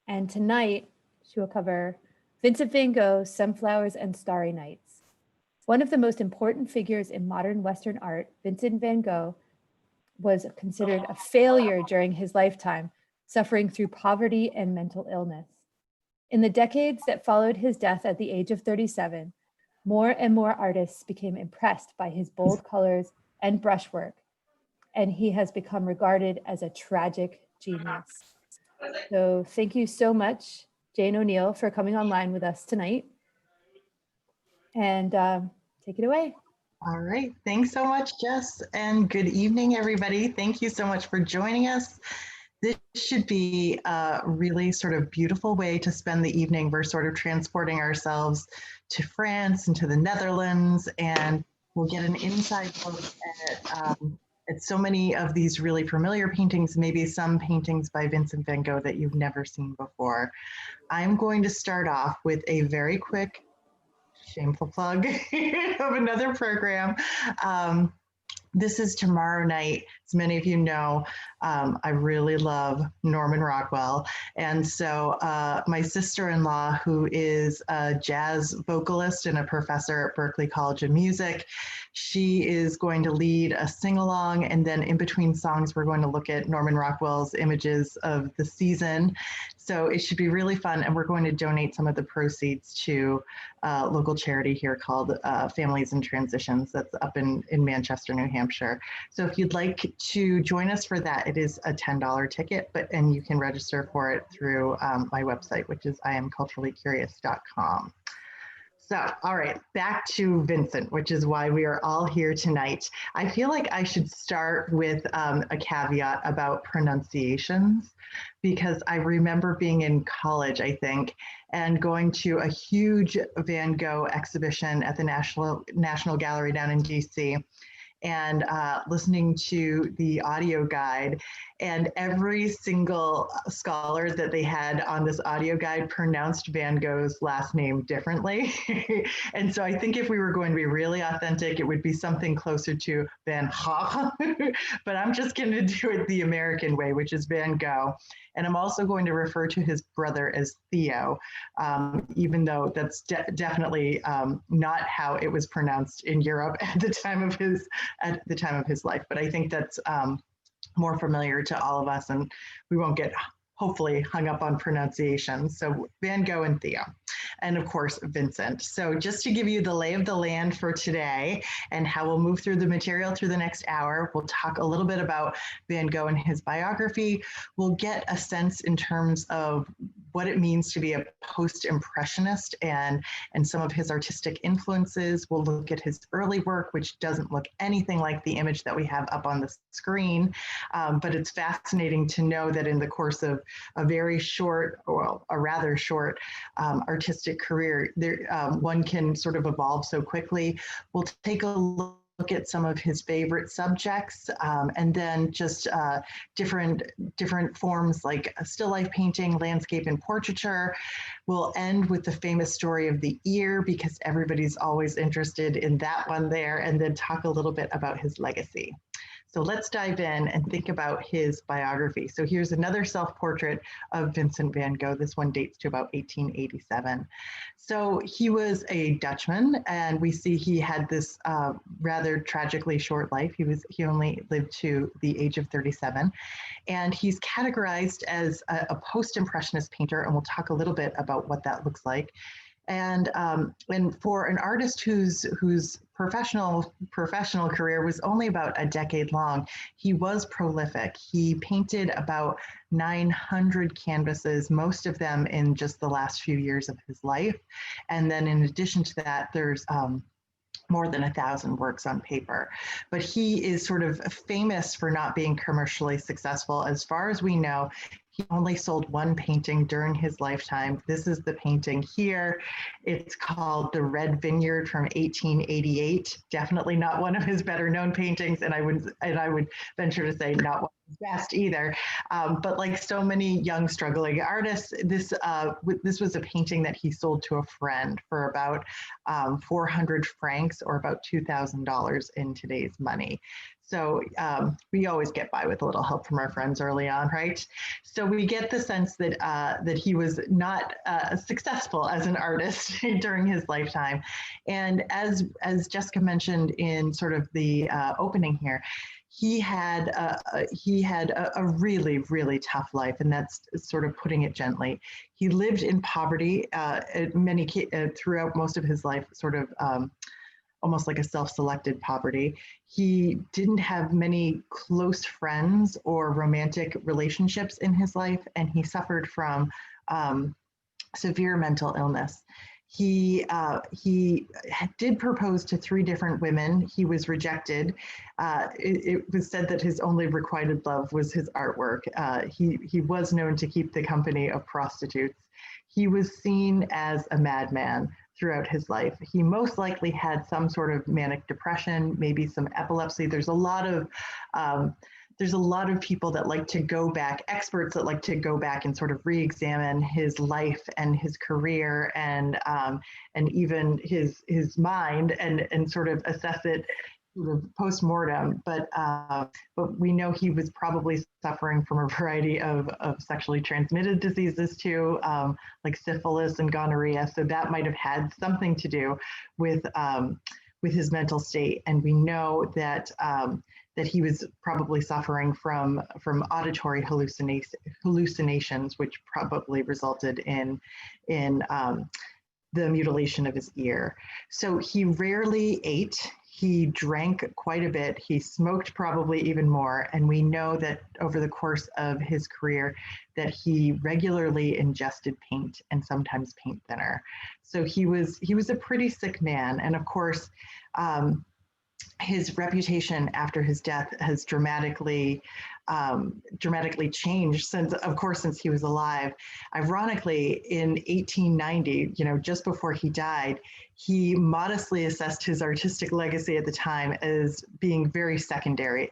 And tonight, she will cover Vincent Van Gogh's Sunflowers and Starry Nights. One of the most important figures in modern Western art, Vincent Van Gogh was considered a failure during his lifetime, suffering through poverty and mental illness. In the decades that followed his death at the age of 37, more and more artists became impressed by his bold colors and brushwork, and he has become regarded as a tragic genius. So thank you so much, Jane Oneail, for coming online with us tonight. And take it away. All right, thanks so much, Jess, and good evening, everybody. Thank you so much for joining us. This should be a really sort of beautiful way to spend the evening. We're sort of transporting ourselves to France and to the Netherlands, and we'll get an inside look at so many of these really familiar paintings, maybe some paintings by Vincent Van Gogh that you've never seen before. I'm going to start off with a very quick shameful plug of another program. This is tomorrow night. As many of you know, I really love Norman Rockwell. And so my sister-in-law, who is a jazz vocalist and a professor at Berklee College of Music, she is going to lead a sing-along, and then in between songs, we're going to look at Norman Rockwell's images of the season. So it should be really fun, and we're going to donate some of the proceeds to a local charity here called Families in Transitions that's up in Manchester, New Hampshire. So if you'd like to join us for that, it is a $10 ticket, and you can register for it through my website, which is iamculturallycurious.com. So, all right, back to Vincent, which is why we are all here tonight. I feel like I should start with a caveat about pronunciations, because I remember being in college, I think, and going to a huge Van Gogh exhibition at the National Gallery down in DC, and listening to the audio guide, and every single scholar that they had on this audio guide pronounced Van Gogh's last name differently. And so I think if we were going to be really authentic, it would be something closer to Van Gogh, but I'm just going to do it the American way, which is Van Gogh. And I'm also going to refer to his brother as Theo, even though that's definitely not how it was pronounced in Europe at the time of his life. But I think that's more familiar to all of us, and we won't get hopefully hung up on pronunciation. So Van Gogh and Theo, and of course, Vincent. So just to give you the lay of the land for today and how we'll move through the material through the next hour, we'll talk a little bit about Van Gogh and his biography. We'll get a sense in terms of what it means to be a post-impressionist and some of his artistic influences. We'll look at his early work, which doesn't look anything like the image that we have up on the screen, but it's fascinating to know that in the course of a very short, well, a rather short artistic career, one can sort of evolve so quickly. We'll take a look at some of his favorite subjects, and then just different forms like still life painting, landscape, and portraiture. We'll end with the famous story of the ear, because everybody's always interested in that one there, and then talk a little bit about his legacy. So let's dive in and think about his biography. So here's another self-portrait of Vincent van Gogh. This one dates to about 1887. So he was a Dutchman, and we see he had this rather tragically short life. He only lived to the age of 37, and he's categorized as a post-impressionist painter, and we'll talk a little bit about what that looks like. And for an artist whose professional career was only about a decade long, he was prolific. He painted about 900 canvases, most of them in just the last few years of his life. And then in addition to that, there's more than 1,000 works on paper. But he is sort of famous for not being commercially successful. As far as we know, he only sold one painting during his lifetime. This is the painting here. It's called The Red Vineyard from 1888. Definitely not one of his better known paintings, and I would venture to say not one of his best either. But like so many young struggling artists, this was a painting that he sold to a friend for about 400 francs, or about $2,000 in today's money. So we always get by with a little help from our friends early on, right? So we get the sense that that he was not successful as an artist during his lifetime. And as Jessica mentioned in sort of the opening here, he had a really, really tough life, and that's sort of putting it gently. He lived in poverty throughout most of his life, sort of almost like a self-selected poverty. He didn't have many close friends or romantic relationships in his life, and he suffered from severe mental illness. He did propose to 3 different women. He was rejected. It was said that his only requited love was his artwork. He was known to keep the company of prostitutes. He was seen as a madman throughout his life. He most likely had some sort of manic depression, maybe some epilepsy. There's a lot of people that like to go back, experts that like to go back and sort of re-examine his life and his career and even his mind and sort of assess it sort of post-mortem. But we know he was probably suffering from a variety of sexually transmitted diseases too, like syphilis and gonorrhea. So that might have had something to do with his mental state. And we know that that he was probably suffering from auditory hallucinations, which probably resulted in the mutilation of his ear. So he rarely ate. He drank quite a bit. He smoked probably even more. And we know that over the course of his career that he regularly ingested paint and sometimes paint thinner. So he was a pretty sick man. And of course, his reputation after his death has dramatically changed since he was alive. Ironically, in 1890, just before he died, he modestly assessed his artistic legacy at the time as being very secondary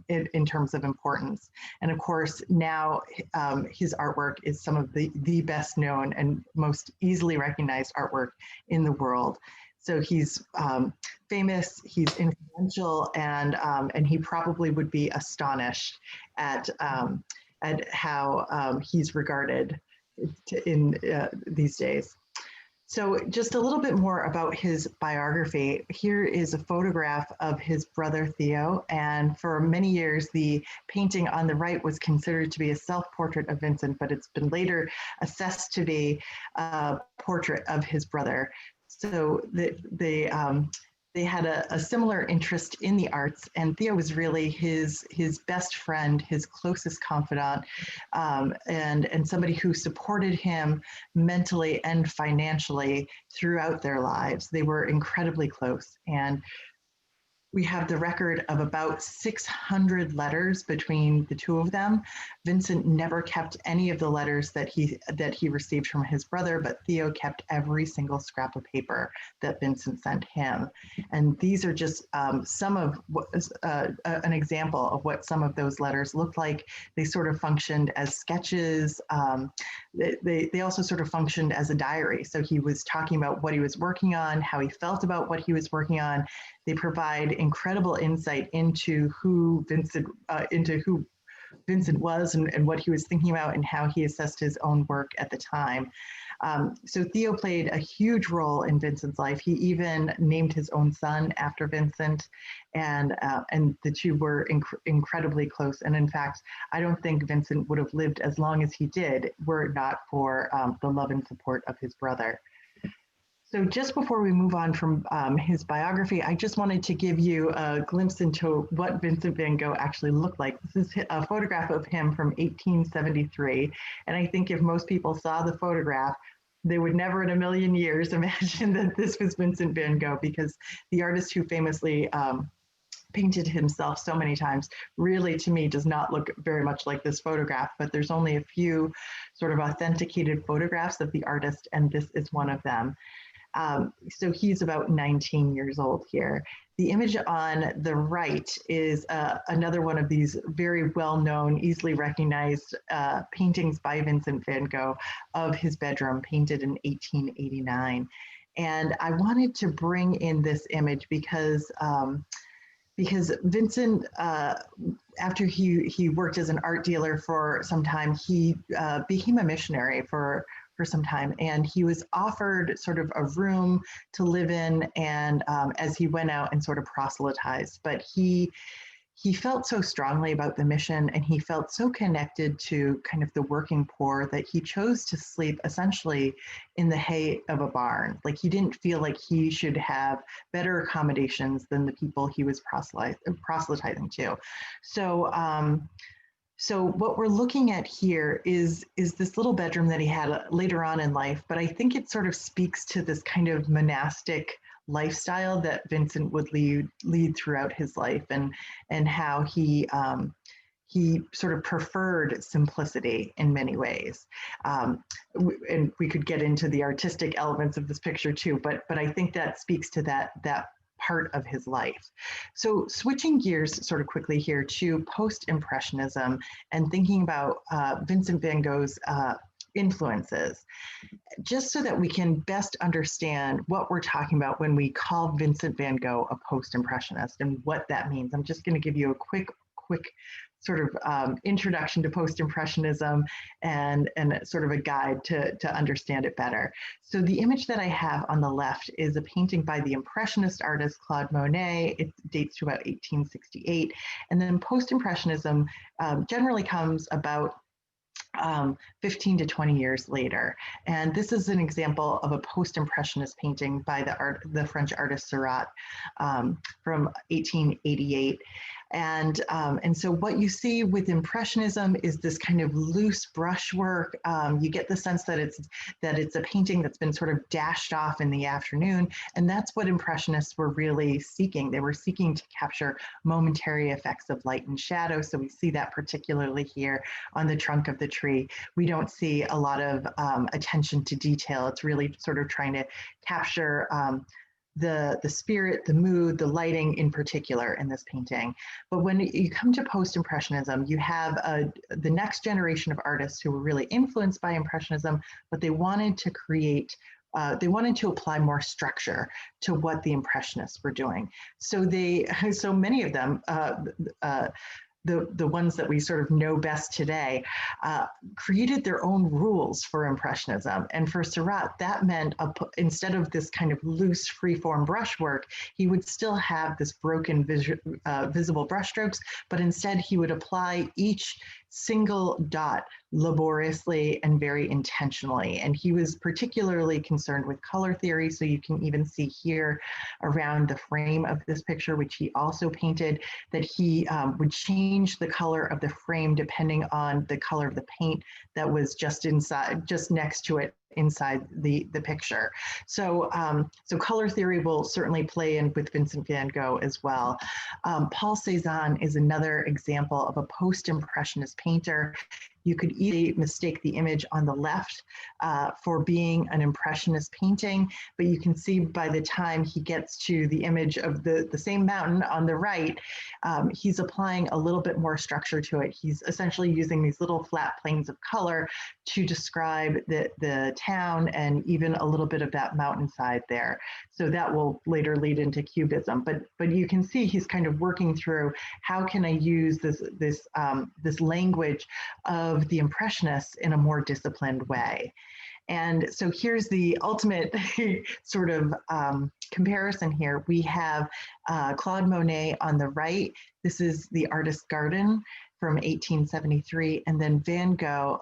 in terms of importance. And of course, now his artwork is some of the best known and most easily recognized artwork in the world. So he's famous, he's influential, and he probably would be astonished at how he's regarded in these days. So just a little bit more about his biography. Here is a photograph of his brother Theo, and for many years the painting on the right was considered to be a self-portrait of Vincent, but it's been assessed to be a portrait of his brother. So they had a similar interest in the arts, and Theo was really his best friend, his closest confidant, and somebody who supported him mentally and financially throughout their lives. They were incredibly close, and we have the record of about 600 letters between the two of them. Vincent never kept any of the letters that he received from his brother, but Theo kept every single scrap of paper that Vincent sent him. And these are just some of an example of what some of those letters looked like. They sort of functioned as sketches. They also sort of functioned as a diary. So he was talking about what he was working on, how he felt about what he was working on. They provide incredible insight into who Vincent was and what he was thinking about and how he assessed his own work at the time. So Theo played a huge role in Vincent's life. He even named his own son after Vincent, and the two were incredibly close. And in fact, I don't think Vincent would have lived as long as he did were it not for the love and support of his brother. So just before we move on from his biography, I just wanted to give you a glimpse into what Vincent van Gogh actually looked like. This is a photograph of him from 1873. And I think if most people saw the photograph, they would never in a million years imagine that this was Vincent van Gogh, because the artist who famously painted himself so many times really, to me, does not look very much like this photograph, but there's only a few sort of authenticated photographs of the artist, and this is one of them. So he's about 19 years old here. The image on the right is another one of these very well-known, easily recognized paintings by Vincent van Gogh of his bedroom, painted in 1889. And I wanted to bring in this image because because Vincent, after he worked as an art dealer for some time, he became a missionary for some time, and he was offered sort of a room to live in, and as he went out and sort of proselytized, but he felt so strongly about the mission, and he felt so connected to kind of the working poor that he chose to sleep essentially in the hay of a barn. Like, he didn't feel like he should have better accommodations than the people he was proselytizing to. So what we're looking at here is this little bedroom that he had later on in life, but I think it sort of speaks to this kind of monastic lifestyle that Vincent would lead throughout his life, and how he sort of preferred simplicity in many ways. And we could get into the artistic elements of this picture too, but I think that speaks to that part of his life. So switching gears sort of quickly here to post-impressionism and thinking about Vincent van Gogh's influences, just so that we can best understand what we're talking about when we call Vincent van Gogh a post-impressionist and what that means. I'm just going to give you a quick sort of introduction to post-impressionism and sort of a guide to understand it better. So the image that I have on the left is a painting by the impressionist artist Claude Monet. It dates to about 1868. And then post-impressionism generally comes about 15 to 20 years later. And this is an example of a post-impressionist painting by the French artist Seurat from 1888. And so what you see with Impressionism is this kind of loose brushwork. You get the sense that it's a painting that's been sort of dashed off in the afternoon, and that's what Impressionists were really seeking. They were seeking to capture momentary effects of light and shadow. So we see that particularly here on the trunk of the tree. We don't see a lot of attention to detail. It's really sort of trying to capture the spirit, the mood, the lighting in particular in this painting. But when you come to post-impressionism, you have the next generation of artists who were really influenced by Impressionism, but they wanted to create, they wanted to apply more structure to what the Impressionists were doing. So many of them, the ones that we sort of know best today, created their own rules for Impressionism. And for Seurat, that meant instead of this kind of loose freeform brushwork, he would still have this broken visible brushstrokes, but instead he would apply each single dot laboriously and very intentionally. And he was particularly concerned with color theory. So you can even see here around the frame of this picture, which he also painted, that he would change the color of the frame depending on the color of the paint that was just next to it inside the picture. So color theory will certainly play in with Vincent van Gogh as well. Paul Cézanne is another example of a post-impressionist painter. You could easily mistake the image on the left for being an impressionist painting, but you can see by the time he gets to the image of the same mountain on the right, he's applying a little bit more structure to it. He's essentially using these little flat planes of color to describe the town and even a little bit of that mountainside there. So that will later lead into Cubism. But you can see he's kind of working through, how can I use this language of the Impressionists in a more disciplined way. And so here's the ultimate sort of comparison here. We have Claude Monet on the right. This is the artist's garden from 1873, and then Van Gogh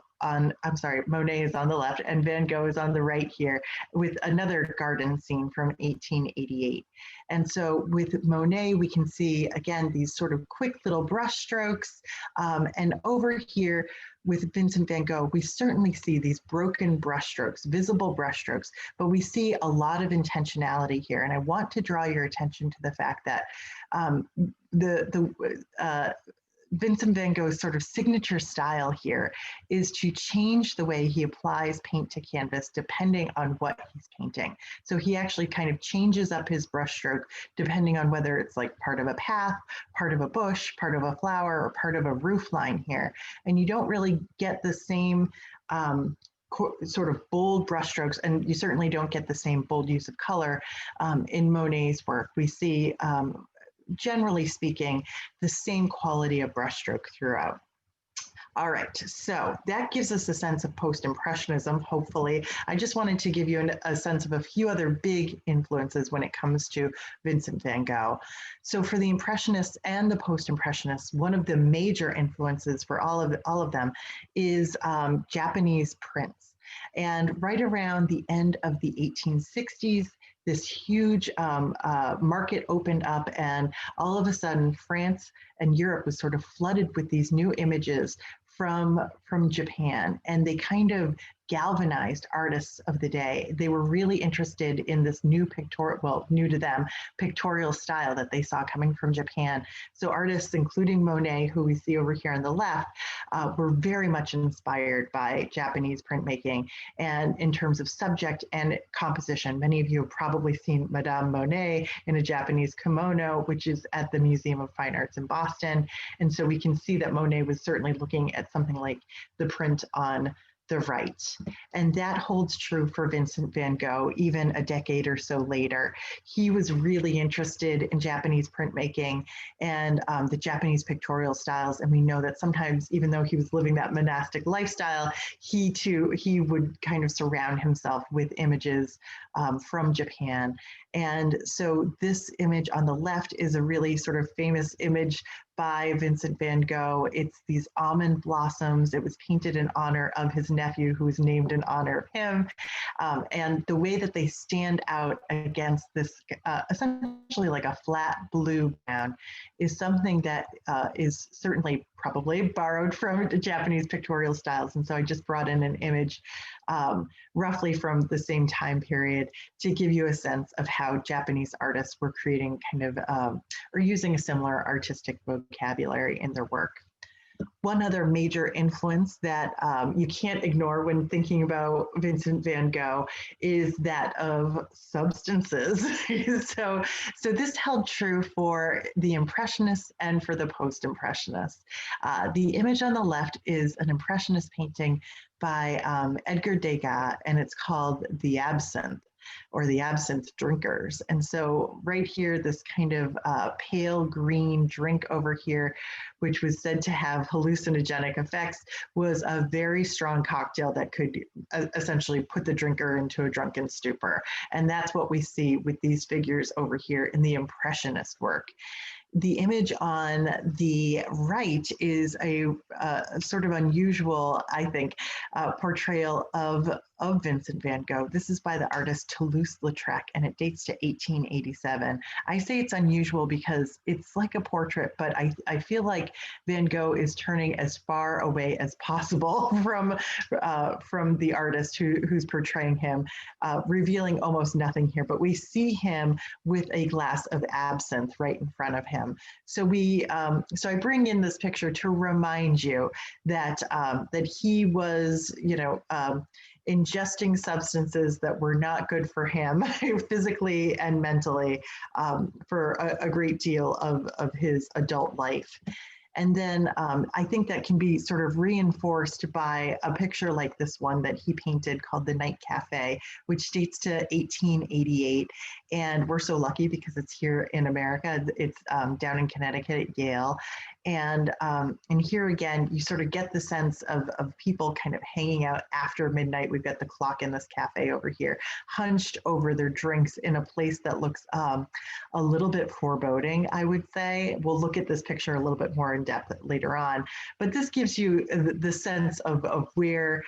Monet is on the left and Van Gogh is on the right here with another garden scene from 1888. And so with Monet, we can see, again, these sort of quick little brush strokes. And over here with Vincent van Gogh, we certainly see these broken brush strokes, visible brush strokes, but we see a lot of intentionality here. And I want to draw your attention to the fact that Vincent van Gogh's sort of signature style here is to change the way he applies paint to canvas depending on what he's painting. So he actually kind of changes up his brushstroke depending on whether it's like part of a path, part of a bush, part of a flower, or part of a roof line here. And you don't really get the same sort of bold brushstrokes, and you certainly don't get the same bold use of color in Monet's work. We see generally speaking, the same quality of brushstroke throughout. All right, so that gives us a sense of post-impressionism, hopefully. I just wanted to give you a sense of a few other big influences when it comes to Vincent van Gogh. So for the Impressionists and the post-impressionists, one of the major influences for all of them is Japanese prints. And right around the end of the 1860s, this huge market opened up, and all of a sudden France and Europe was sort of flooded with these new images from Japan, and they kind of galvanized artists of the day. They were really interested in this new pictorial, well, new to them, pictorial style that they saw coming from Japan. So artists, including Monet, who we see over here on the left, were very much inspired by Japanese printmaking. And in terms of subject and composition, many of you have probably seen Madame Monet in a Japanese kimono, which is at the Museum of Fine Arts in Boston. And so we can see that Monet was certainly looking at something like the print on the right. And that holds true for Vincent van Gogh, even a decade or so later. He was really interested in Japanese printmaking and the Japanese pictorial styles. And we know that sometimes, even though he was living that monastic lifestyle, he would kind of surround himself with images from Japan. And so this image on the left is a really sort of famous image by Vincent van Gogh. It's these almond blossoms. It was painted in honor of his nephew, who was named in honor of him. And the way that they stand out against this essentially like a flat blue ground is something that is certainly probably borrowed from the Japanese pictorial styles. And so I just brought in an image roughly from the same time period to give you a sense of how Japanese artists were creating kind of, or using a similar artistic vocabulary in their work. One other major influence that you can't ignore when thinking about Vincent van Gogh is that of substances. so this held true for the Impressionists and for the Post-Impressionists. The image on the left is an Impressionist painting by Edgar Degas, and it's called The Absinthe, or the Absinthe Drinkers. And so right here, this kind of pale green drink over here, which was said to have hallucinogenic effects, was a very strong cocktail that could essentially put the drinker into a drunken stupor. And that's what we see with these figures over here in the Impressionist work. The image on the right is a sort of unusual, I think, portrayal of Vincent van Gogh. This is by the artist Toulouse-Lautrec, and it dates to 1887. I say it's unusual because it's like a portrait, but I feel like Van Gogh is turning as far away as possible from the artist who's portraying him, revealing almost nothing here. But we see him with a glass of absinthe right in front of him. So so I bring in this picture to remind you that that he was, ingesting substances that were not good for him physically and mentally for a great deal of his adult life. And then I think that can be sort of reinforced by a picture like this one that he painted called The Night Cafe, which dates to 1888. And we're so lucky because it's here in America. It's down in Connecticut at Yale. And here again, you sort of get the sense of people kind of hanging out after midnight. We've got the clock in this cafe over here, hunched over their drinks in a place that looks a little bit foreboding, I would say. We'll look at this picture a little bit more in depth later on, but this gives you the sense of where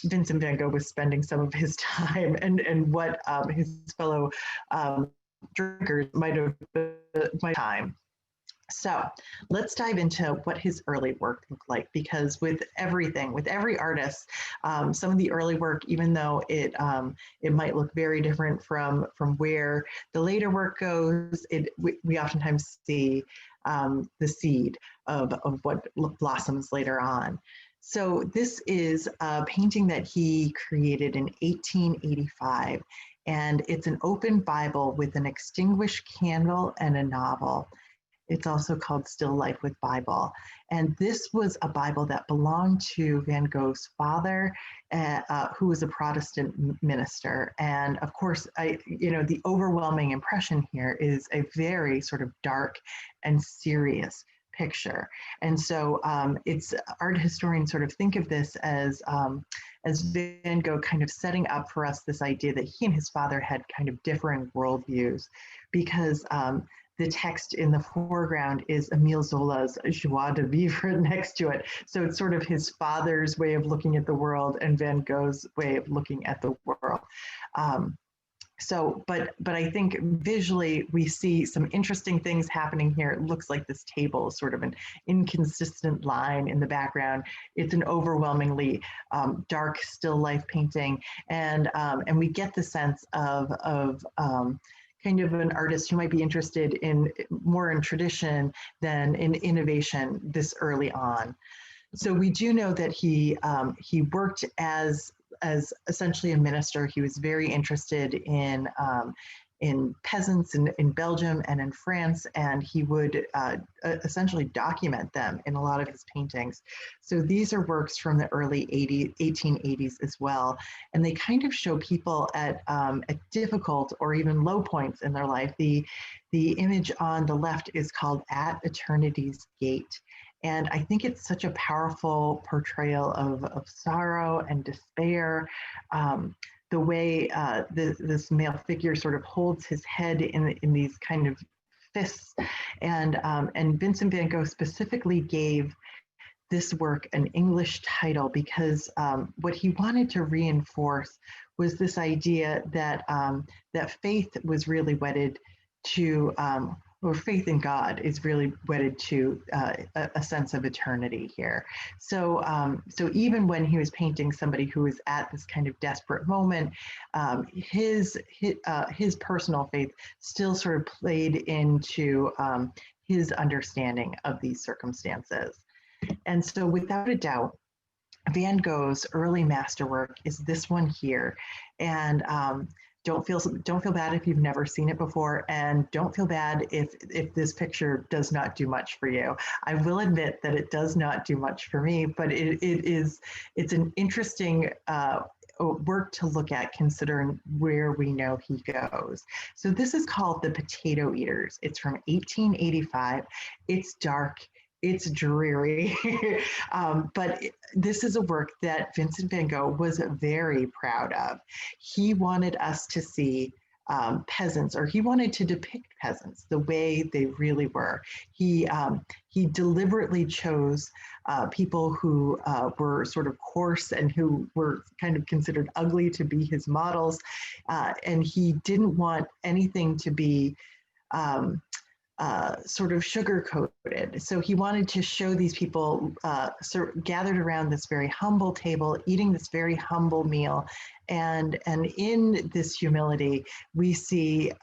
Vincent van Gogh was spending some of his time and what his fellow drinkers might have time. So let's dive into what his early work looked like, because with every artist, some of the early work, even though it might look very different from where the later work goes, we oftentimes see the seed of what blossoms later on. So this is a painting that he created in 1885, and it's an open Bible with an extinguished candle and a novel. It's also called Still Life with Bible. And this was a Bible that belonged to Van Gogh's father, who was a Protestant minister. And of course, the overwhelming impression here is a very sort of dark and serious picture. And so it's art historians sort of think of this as Van Gogh kind of setting up for us this idea that he and his father had kind of differing worldviews, because the text in the foreground is Émile Zola's Joie de Vivre next to it. So it's sort of his father's way of looking at the world and Van Gogh's way of looking at the world. But I think visually we see some interesting things happening here. It looks like this table is sort of an inconsistent line in the background. It's an overwhelmingly dark still life painting, and we get the sense of kind of an artist who might be interested in more in tradition than in innovation this early on. So we do know that he worked as essentially a minister. He was very interested in peasants in Belgium and in France, and he would essentially document them in a lot of his paintings. So these are works from the early 1880s as well, and they kind of show people at difficult or even low points in their life. The image on the left is called At Eternity's Gate. And I think it's such a powerful portrayal of sorrow and despair. The way this male figure sort of holds his head in these kind of fists. And Vincent van Gogh specifically gave this work an English title because what he wanted to reinforce was this idea that, that faith was really wedded to, or faith in God is really wedded to a sense of eternity here. So, so even when he was painting somebody who was at this kind of desperate moment, his personal faith still sort of played into his understanding of these circumstances. And so without a doubt, Van Gogh's early masterwork is this one here. And don't feel bad if you've never seen it before, and don't feel bad if this picture does not do much for you. I will admit that it does not do much for me, but it's an interesting work to look at considering where we know he goes. So this is called The Potato Eaters. It's from 1885. It's dark. It's dreary, but this is a work that Vincent van Gogh was very proud of. He wanted us to see peasants, or he wanted to depict peasants the way they really were. He deliberately chose people who were sort of coarse and who were kind of considered ugly to be his models, and he didn't want anything to be sort of sugar-coated. So he wanted to show these people sort of gathered around this very humble table, eating this very humble meal. And in this humility, we see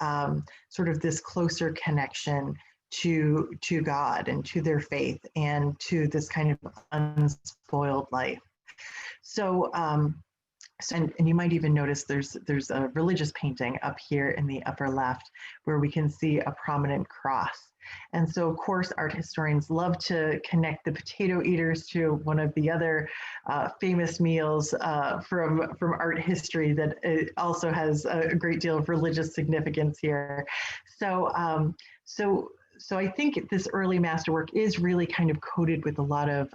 sort of this closer connection to God and to their faith and to this kind of unspoiled life. So, and you might even notice there's a religious painting up here in the upper left where we can see a prominent cross. And so, of course, art historians love to connect the potato eaters to one of the other famous meals from art history that also has a great deal of religious significance here. So I think this early masterwork is really kind of coated with a lot of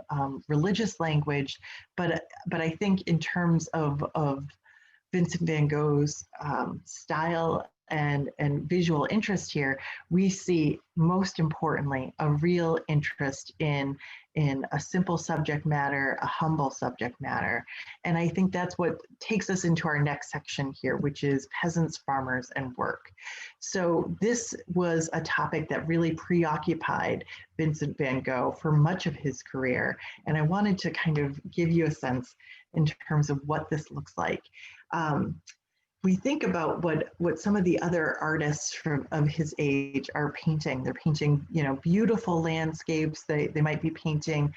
religious language, but I think in terms of Vincent van Gogh's style and visual interest here, we see most importantly a real interest in a simple subject matter, a humble subject matter. And I think that's what takes us into our next section here, which is peasants, farmers, and work. So this was a topic that really preoccupied Vincent van Gogh for much of his career. And I wanted to kind of give you a sense in terms of what this looks like. We think about what some of the other artists of his age are painting. They're painting, beautiful landscapes. They might be painting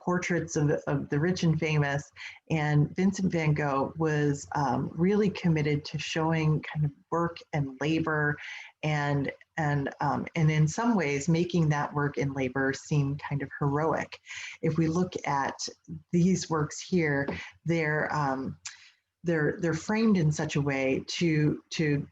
portraits of the rich and famous. And Vincent van Gogh was really committed to showing kind of work and labor and and in some ways making that work in labor seem kind of heroic. If we look at these works here, they're framed in such a way to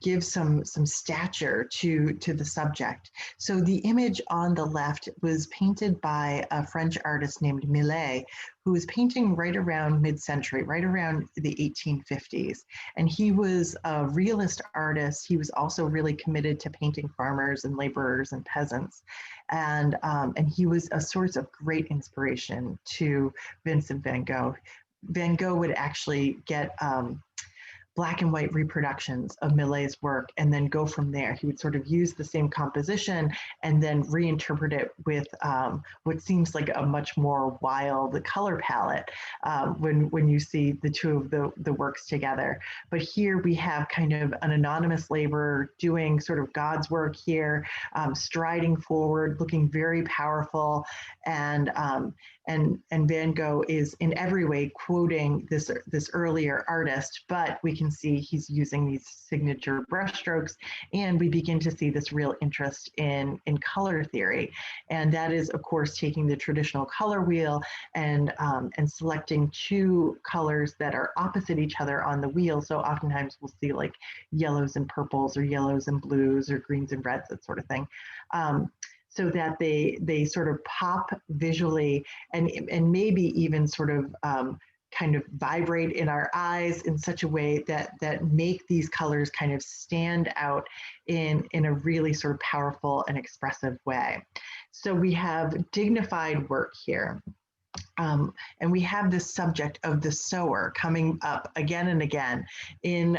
give some stature to the subject. So the image on the left was painted by a French artist named Millet, who was painting right around mid-century, right around the 1850s. And he was a realist artist. He was also really committed to painting farmers and laborers and peasants. And he was a source of great inspiration to Vincent van Gogh. Van Gogh would actually get black and white reproductions of Millet's work and then go from there. He would sort of use the same composition and then reinterpret it with what seems like a much more wild color palette when you see the two of the works together. But here we have kind of an anonymous laborer doing sort of God's work here, striding forward, looking very powerful, and Van Gogh is in every way quoting this earlier artist, but we can see he's using these signature brushstrokes, and we begin to see this real interest in color theory. And that is, of course, taking the traditional color wheel and selecting two colors that are opposite each other on the wheel. So oftentimes we'll see like yellows and purples, or yellows and blues, or greens and reds, that sort of thing. So that they sort of pop visually and maybe even sort of kind of vibrate in our eyes in such a way that make these colors kind of stand out in a really sort of powerful and expressive way. So we have dignified work here. And we have this subject of the sower coming up again and again in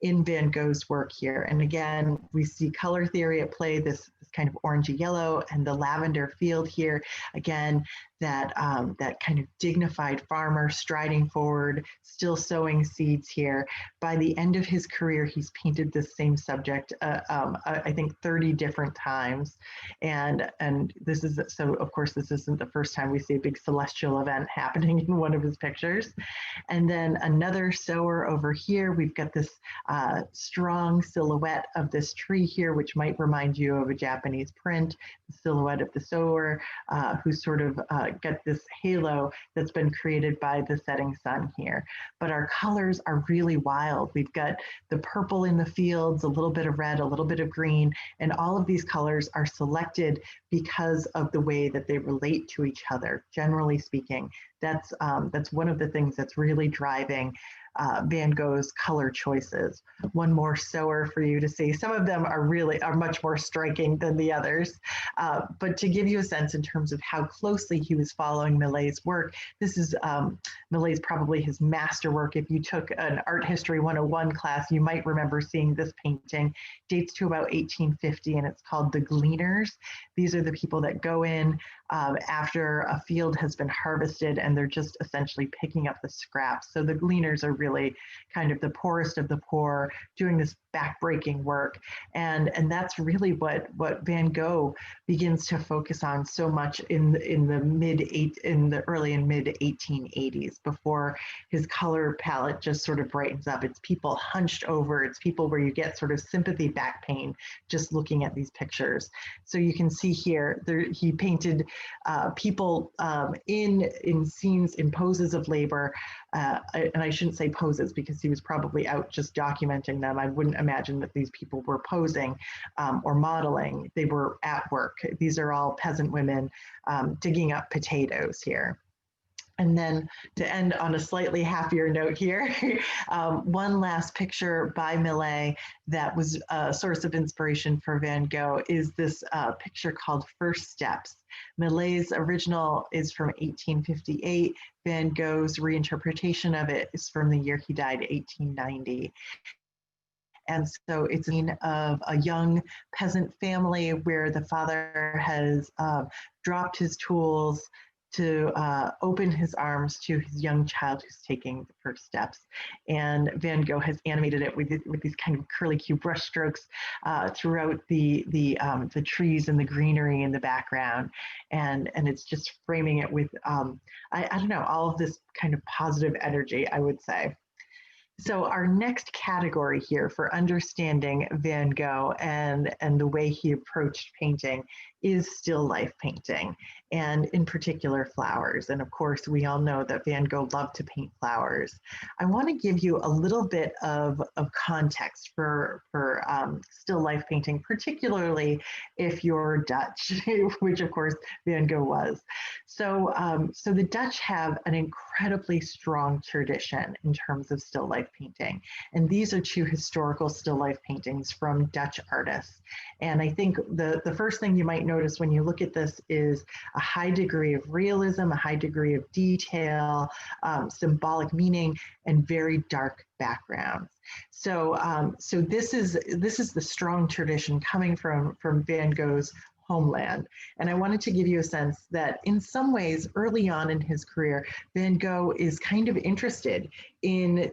Van Gogh's work here. And again, we see color theory at play, this kind of orangey yellow, and the lavender field here. Again, that kind of dignified farmer striding forward, still sowing seeds here. By the end of his career, he's painted this same subject, I think 30 different times. And this is, so of course, this isn't the first time we see a big celestial event happening in one of his pictures. And then another sower over here, we've got this strong silhouette of this tree here, which might remind you of a Japanese print, the silhouette of the sower, who's sort of got this halo that's been created by the setting sun here. But our colors are really wild. We've got the purple in the fields, a little bit of red, a little bit of green, and all of these colors are selected because of the way that they relate to each other. Generally speaking, that's one of the things that's really driving Van Gogh's color choices. One more sower for you to see. Some of them are much more striking than the others. But to give you a sense in terms of how closely he was following Millet's work, this is Millet's probably his masterwork. If you took an Art History 101 class, you might remember seeing this painting. Dates to about 1850, and it's called The Gleaners. These are the people that go in after a field has been harvested, and they're just essentially picking up the scraps. So the gleaners are really kind of the poorest of the poor, doing this backbreaking work. And that's really what Van Gogh begins to focus on so much in the early and mid 1880s, before his color palette just sort of brightens up. It's people hunched over, it's people where you get sort of sympathy back pain just looking at these pictures. So you can see here, he painted people in scenes, in poses of labor, and I shouldn't say poses because he was probably out just documenting them. I wouldn't imagine that these people were posing or modeling. They were at work. These are all peasant women digging up potatoes here. And then to end on a slightly happier note here, one last picture by Millet that was a source of inspiration for Van Gogh is this picture called First Steps. Millet's original is from 1858. Van Gogh's reinterpretation of it is from the year he died, 1890. And so it's a scene of a young peasant family where the father has dropped his tools to open his arms to his young child who's taking the first steps. And Van Gogh has animated it with these kind of curly cue brush strokes throughout the trees and the greenery in the background. And it's just framing it with, I don't know, all of this kind of positive energy, I would say. So our next category here for understanding Van Gogh and the way he approached painting is still life painting, and in particular flowers. And of course, we all know that Van Gogh loved to paint flowers. I want to give you a little bit of context for still life painting, particularly if you're Dutch, which of course Van Gogh was. So, so the Dutch have an incredibly strong tradition in terms of still life painting. And these are two historical still life paintings from Dutch artists. And I think the first thing you might notice when you look at this is a high degree of realism, a high degree of detail, symbolic meaning, and very dark backgrounds. So, so this is the strong tradition coming from Van Gogh's homeland. And I wanted to give you a sense that in some ways, early on in his career, Van Gogh is kind of interested in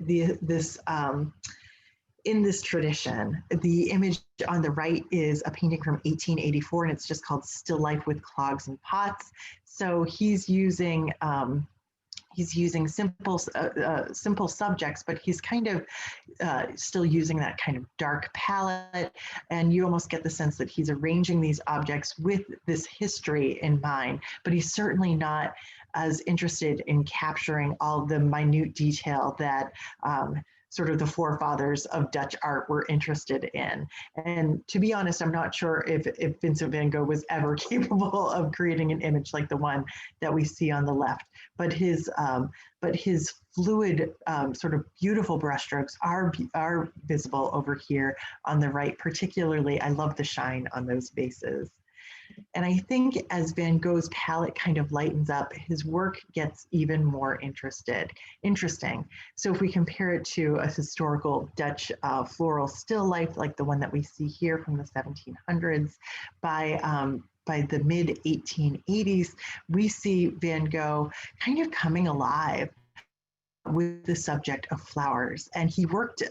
this tradition. The image on the right is a painting from 1884, and it's just called Still Life with Clogs and Pots. So he's using simple subjects, but he's kind of still using that kind of dark palette, and you almost get the sense that he's arranging these objects with this history in mind, but he's certainly not as interested in capturing all the minute detail that sort of the forefathers of Dutch art were interested in. And to be honest, I'm not sure if Vincent van Gogh was ever capable of creating an image like the one that we see on the left. But his fluid, sort of beautiful brushstrokes are visible over here on the right. Particularly, I love the shine on those vases. And I think as Van Gogh's palette kind of lightens up, his work gets even more interesting. So if we compare it to a historical Dutch floral still life, like the one that we see here from the 1700s, by the mid 1880s, we see Van Gogh kind of coming alive with the subject of flowers. And he worked,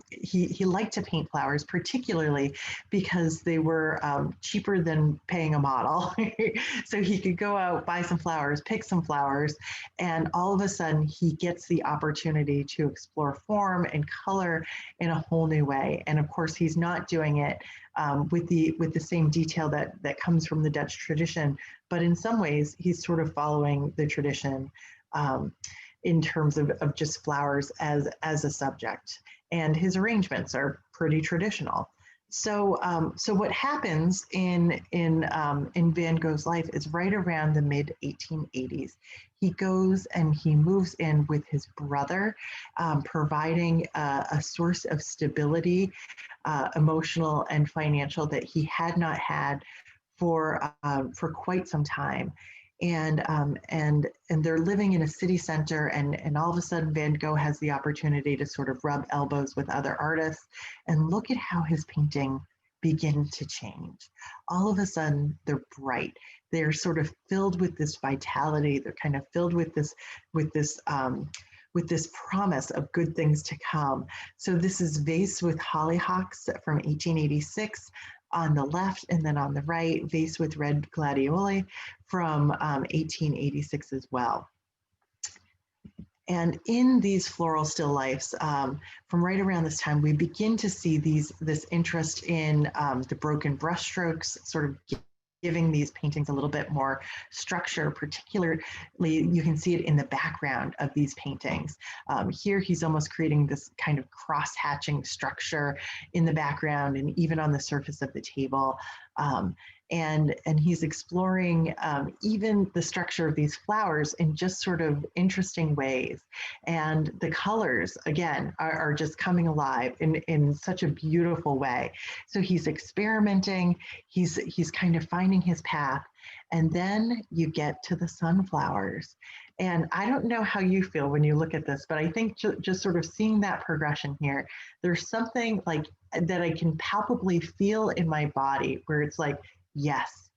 he liked to paint flowers, particularly because they were cheaper than paying a model. So he could go out, buy some flowers, pick some flowers, and all of a sudden he gets the opportunity to explore form and color in a whole new way. And of course, he's not doing it with the same detail that comes from the Dutch tradition, but in some ways he's sort of following the tradition in terms of just flowers as a subject. And his arrangements are pretty traditional. So, so what happens in Van Gogh's life is right around the mid 1880s, he goes and he moves in with his brother, providing a source of stability, emotional and financial, that he had not had for quite some time. And they're living in a city center, and all of a sudden Van Gogh has the opportunity to sort of rub elbows with other artists, and look at how his painting begin to change. All of a sudden they're bright. They're sort of filled with this vitality. They're kind of filled with this promise of good things to come. So this is Vase with Hollyhocks from 1886 on the left, and then on the right, Vase with Red Gladioli from 1886 as well. And in these floral still lifes, from right around this time, we begin to see this interest in the broken brushstrokes, sort of giving these paintings a little bit more structure. Particularly, you can see it in the background of these paintings. Here, he's almost creating this kind of cross-hatching structure in the background and even on the surface of the table. And he's exploring even the structure of these flowers in just sort of interesting ways. And the colors, again, are just coming alive in such a beautiful way. So he's experimenting, he's kind of finding his path. And then you get to the sunflowers. And I don't know how you feel when you look at this, but I think just sort of seeing that progression here, there's something like that I can palpably feel in my body where it's like, yes,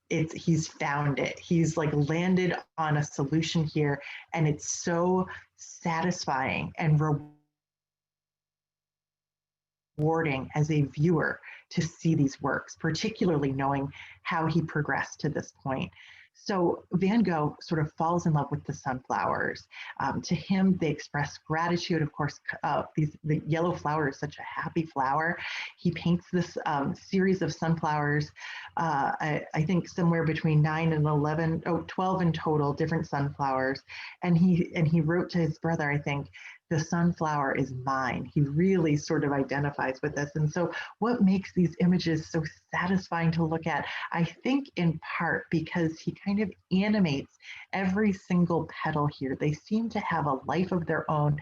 he's found it. He's like landed on a solution here, and it's so satisfying and rewarding as a viewer to see these works, particularly knowing how he progressed to this point. So Van Gogh sort of falls in love with the sunflowers. To him, they express gratitude. Of course, the yellow flower is such a happy flower. He paints this series of sunflowers, I think somewhere between 9 and 11, 12 in total, different sunflowers. And he wrote to his brother, I think, the sunflower is mine. He really sort of identifies with this. And so what makes these images so satisfying to look at, I think in part because he kind of animates every single petal here. They seem to have a life of their own.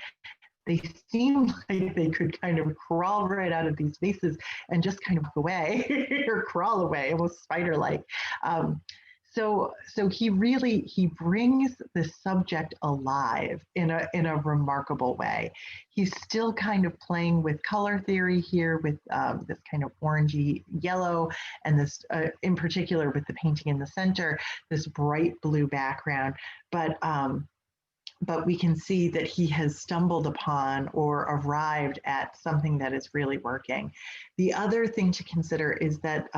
They seem like they could kind of crawl right out of these vases and just kind of go away or crawl away, almost spider-like. So he brings the subject alive in a remarkable way. He's still kind of playing with color theory here with this kind of orangey yellow, and this in particular with the painting in the center, this bright blue background. But we can see that he has stumbled upon or arrived at something that is really working. The other thing to consider is that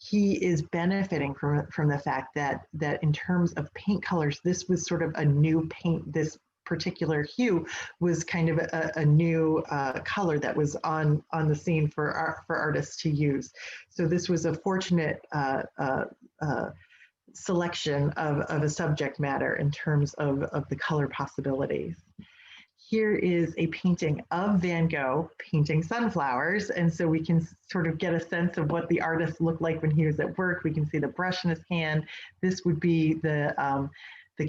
he is benefiting from the fact that in terms of paint colors, this was sort of a new paint. This particular hue was kind of a new color that was on the scene for artists to use. So this was a fortunate selection of a subject matter in terms of the color possibilities. Here is a painting of Van Gogh painting sunflowers. And so we can sort of get a sense of what the artist looked like when he was at work. We can see the brush in his hand. This would be the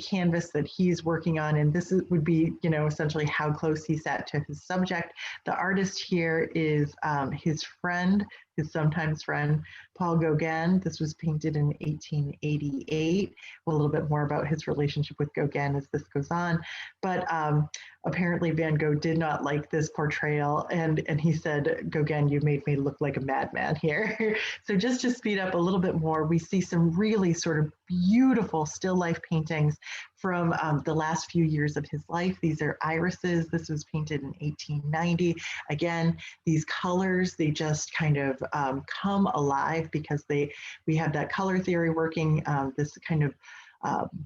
canvas that he's working on. And this would be, essentially how close he sat to his subject. The artist here is his friend, his sometimes friend, Paul Gauguin. This was painted in 1888. A little bit more about his relationship with Gauguin as this goes on. But apparently Van Gogh did not like this portrayal, and he said, Gauguin, you made me look like a madman here. So just to speed up a little bit more, we see some really sort of beautiful still life paintings from the last few years of his life. These are irises. This was painted in 1890. Again, these colors, they just kind of come alive because we have that color theory working. This kind of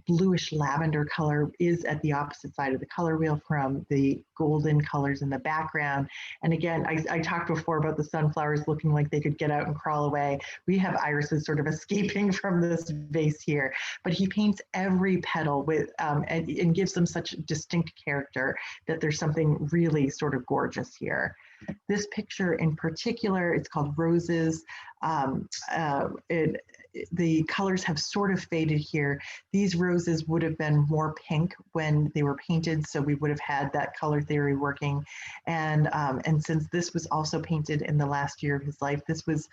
bluish lavender color is at the opposite side of the color wheel from the golden colors in the background. And again, I talked before about the sunflowers looking like they could get out and crawl away. We have irises sort of escaping from this vase here, but he paints every petal with and gives them such distinct character that there's something really sort of gorgeous here. This picture in particular, it's called Roses. The colors have sort of faded here. These roses would have been more pink when they were painted, so we would have had that color theory working. And since this was also painted in the last year of his life, this was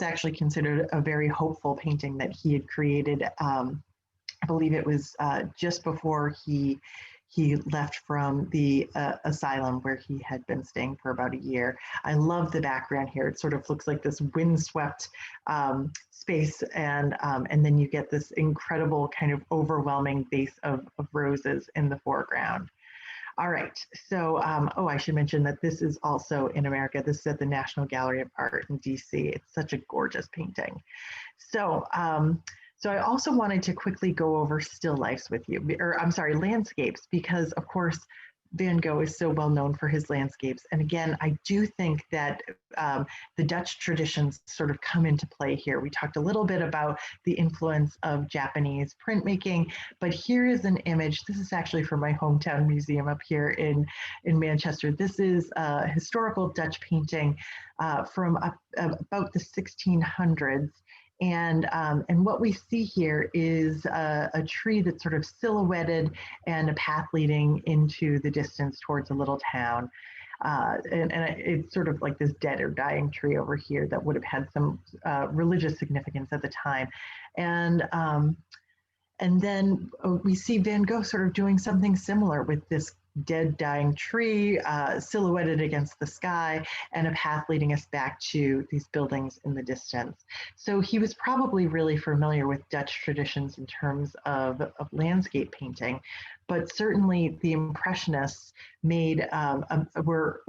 actually considered a very hopeful painting that he had created. I believe it was just before he left from the asylum where he had been staying for about a year. I love the background here. It sort of looks like this windswept space, and then you get this incredible kind of overwhelming vase of roses in the foreground. All right, so, I should mention that this is also in America. This is at the National Gallery of Art in DC. It's such a gorgeous painting. So, so I also wanted to quickly go over still lifes with you, or I'm sorry, landscapes, because of course, Van Gogh is so well known for his landscapes. And again, I do think that the Dutch traditions sort of come into play here. We talked a little bit about the influence of Japanese printmaking, but here is an image. This is actually from my hometown museum up here in Manchester. This is a historical Dutch painting from about the 1600s. And what we see here is a tree that's sort of silhouetted and a path leading into the distance towards a little town. And it's sort of like this dead or dying tree over here that would have had some religious significance at the time. And then we see Van Gogh sort of doing something similar with this dead, dying tree silhouetted against the sky and a path leading us back to these buildings in the distance. So he was probably really familiar with Dutch traditions in terms of landscape painting, but certainly the Impressionists were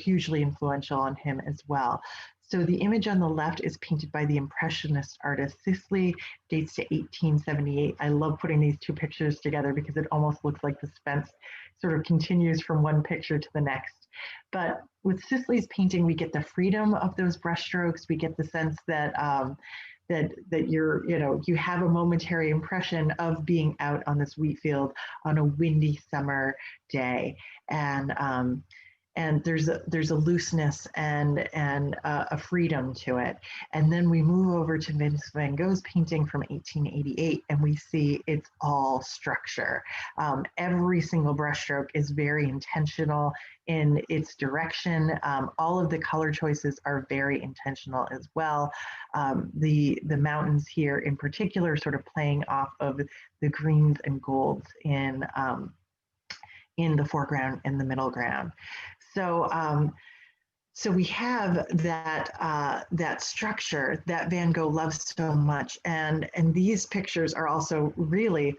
hugely influential on him as well. So the image on the left is painted by the Impressionist artist Sisley, dates to 1878. I love putting these two pictures together because it almost looks like the suspense sort of continues from one picture to the next. But with Sisley's painting, we get the freedom of those brushstrokes. We get the sense that that you have a momentary impression of being out on this wheat field on a windy summer day, and there's a looseness and a freedom to it. And then we move over to Vincent Van Gogh's painting from 1888, and we see it's all structure. Every single brushstroke is very intentional in its direction. All of the color choices are very intentional as well. The mountains here in particular sort of playing off of the greens and golds in the foreground and the middle ground. So, so we have that structure that Van Gogh loves so much, and these pictures are also really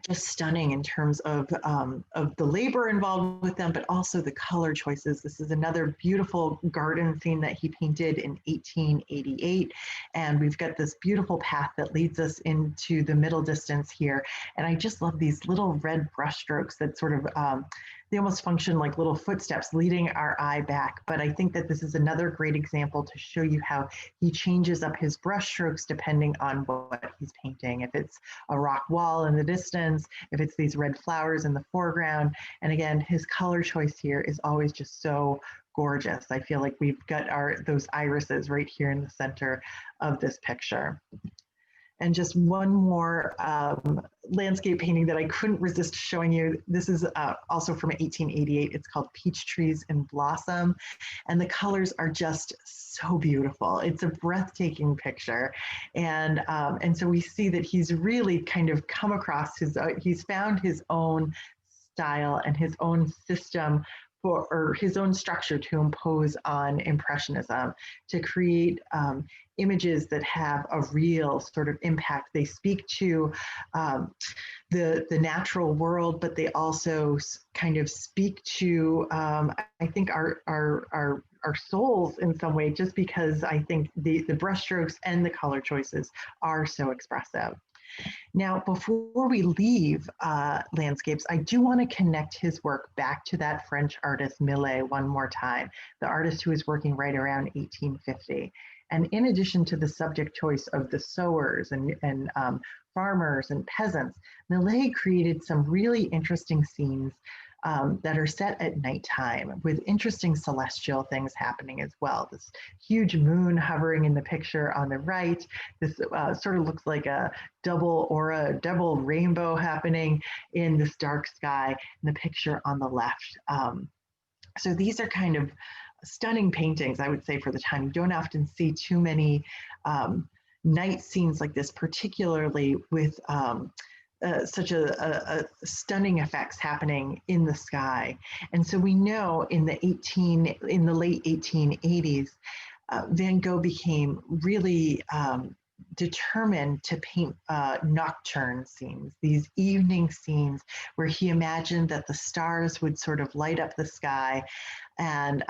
just stunning in terms of the labor involved with them, but also the color choices. This is another beautiful garden scene that he painted in 1888. And we've got this beautiful path that leads us into the middle distance here. And I just love these little red brush strokes that sort of, they almost function like little footsteps leading our eye back. But I think that this is another great example to show you how he changes up his brush strokes depending on what he's painting. If it's a rock wall in the distance, if it's these red flowers in the foreground. And again, his color choice here is always just so gorgeous. I feel like we've got those irises right here in the center of this picture. And just one more landscape painting that I couldn't resist showing you. This is also from 1888. It's called Peach Trees in Blossom. And the colors are just so beautiful. It's a breathtaking picture. And so we see that he's really kind of come across he's found his own style and his own system or his own structure to impose on Impressionism, to create images that have a real sort of impact. They speak to the natural world, but they also kind of speak to, I think, our souls in some way, just because I think the brushstrokes and the color choices are so expressive. Now, before we leave landscapes, I do want to connect his work back to that French artist Millet one more time, the artist who was working right around 1850. And in addition to the subject choice of the sowers and farmers and peasants, Millet created some really interesting scenes that are set at nighttime with interesting celestial things happening as well. This huge moon hovering in the picture on the right. This sort of looks like a double aura, double rainbow happening in this dark sky in the picture on the left. So these are kind of stunning paintings, I would say, for the time. You don't often see too many night scenes like this, particularly with such a stunning effects happening in the sky. And so we know in the late 1880s, Van Gogh became really determined to paint nocturne scenes, these evening scenes where he imagined that the stars would sort of light up the sky and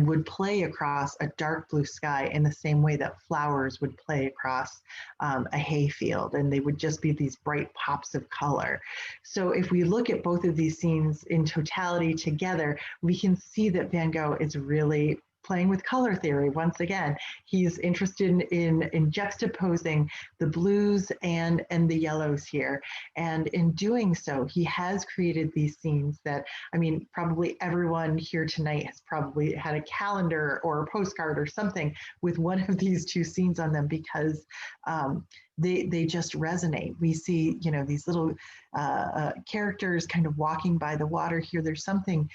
would play across a dark blue sky in the same way that flowers would play across a hayfield, and they would just be these bright pops of color. So if we look at both of these scenes in totality together, we can see that Van Gogh is really playing with color theory. Once again, he's interested in juxtaposing the blues and the yellows here. And in doing so, he has created these scenes that, I mean, probably everyone here tonight has probably had a calendar or a postcard or something with one of these two scenes on them, because they just resonate. We see, you know, these little characters kind of walking by the water here. There's something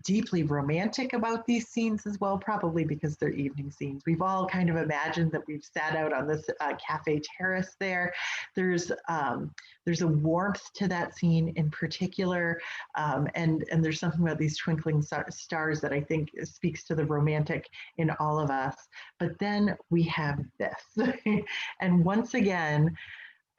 deeply romantic about these scenes as well, probably because they're evening scenes. We've all kind of imagined that we've sat out on this cafe terrace there. There's a warmth to that scene in particular, and there's something about these twinkling stars that I think speaks to the romantic in all of us. But then we have this, and once again,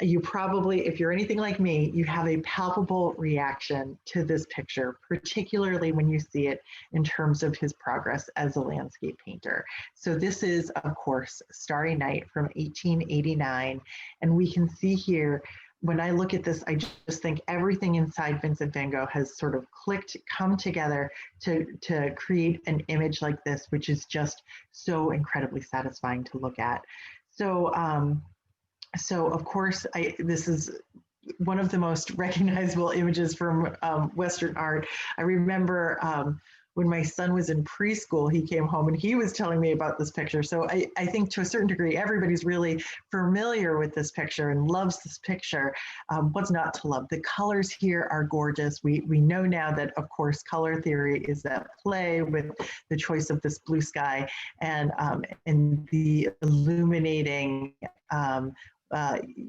you probably, if you're anything like me, you have a palpable reaction to this picture, particularly when you see it in terms of his progress as a landscape painter. So this is, of course, Starry Night from 1889. And we can see here, when I look at this, I just think everything inside Vincent van Gogh has sort of clicked, come together to create an image like this, which is just so incredibly satisfying to look at. So, so of course, this is one of the most recognizable images from Western art. I remember when my son was in preschool, he came home and he was telling me about this picture. So I think to a certain degree, everybody's really familiar with this picture and loves this picture. What's not to love? The colors here are gorgeous. We know now that, of course, color theory is at play with the choice of this blue sky and the illuminating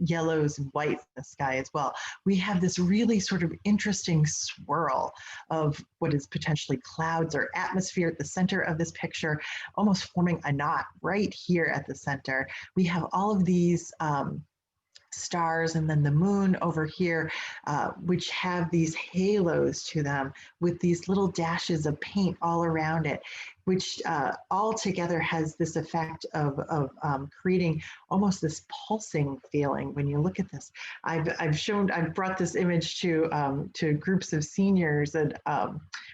yellows and whites in the sky as well. We have this really sort of interesting swirl of what is potentially clouds or atmosphere at the center of this picture, almost forming a knot right here at the center. We have all of these stars and then the moon over here, which have these halos to them with these little dashes of paint all around it, which all together has this effect of creating almost this pulsing feeling when you look at this. I've brought this image to groups of seniors at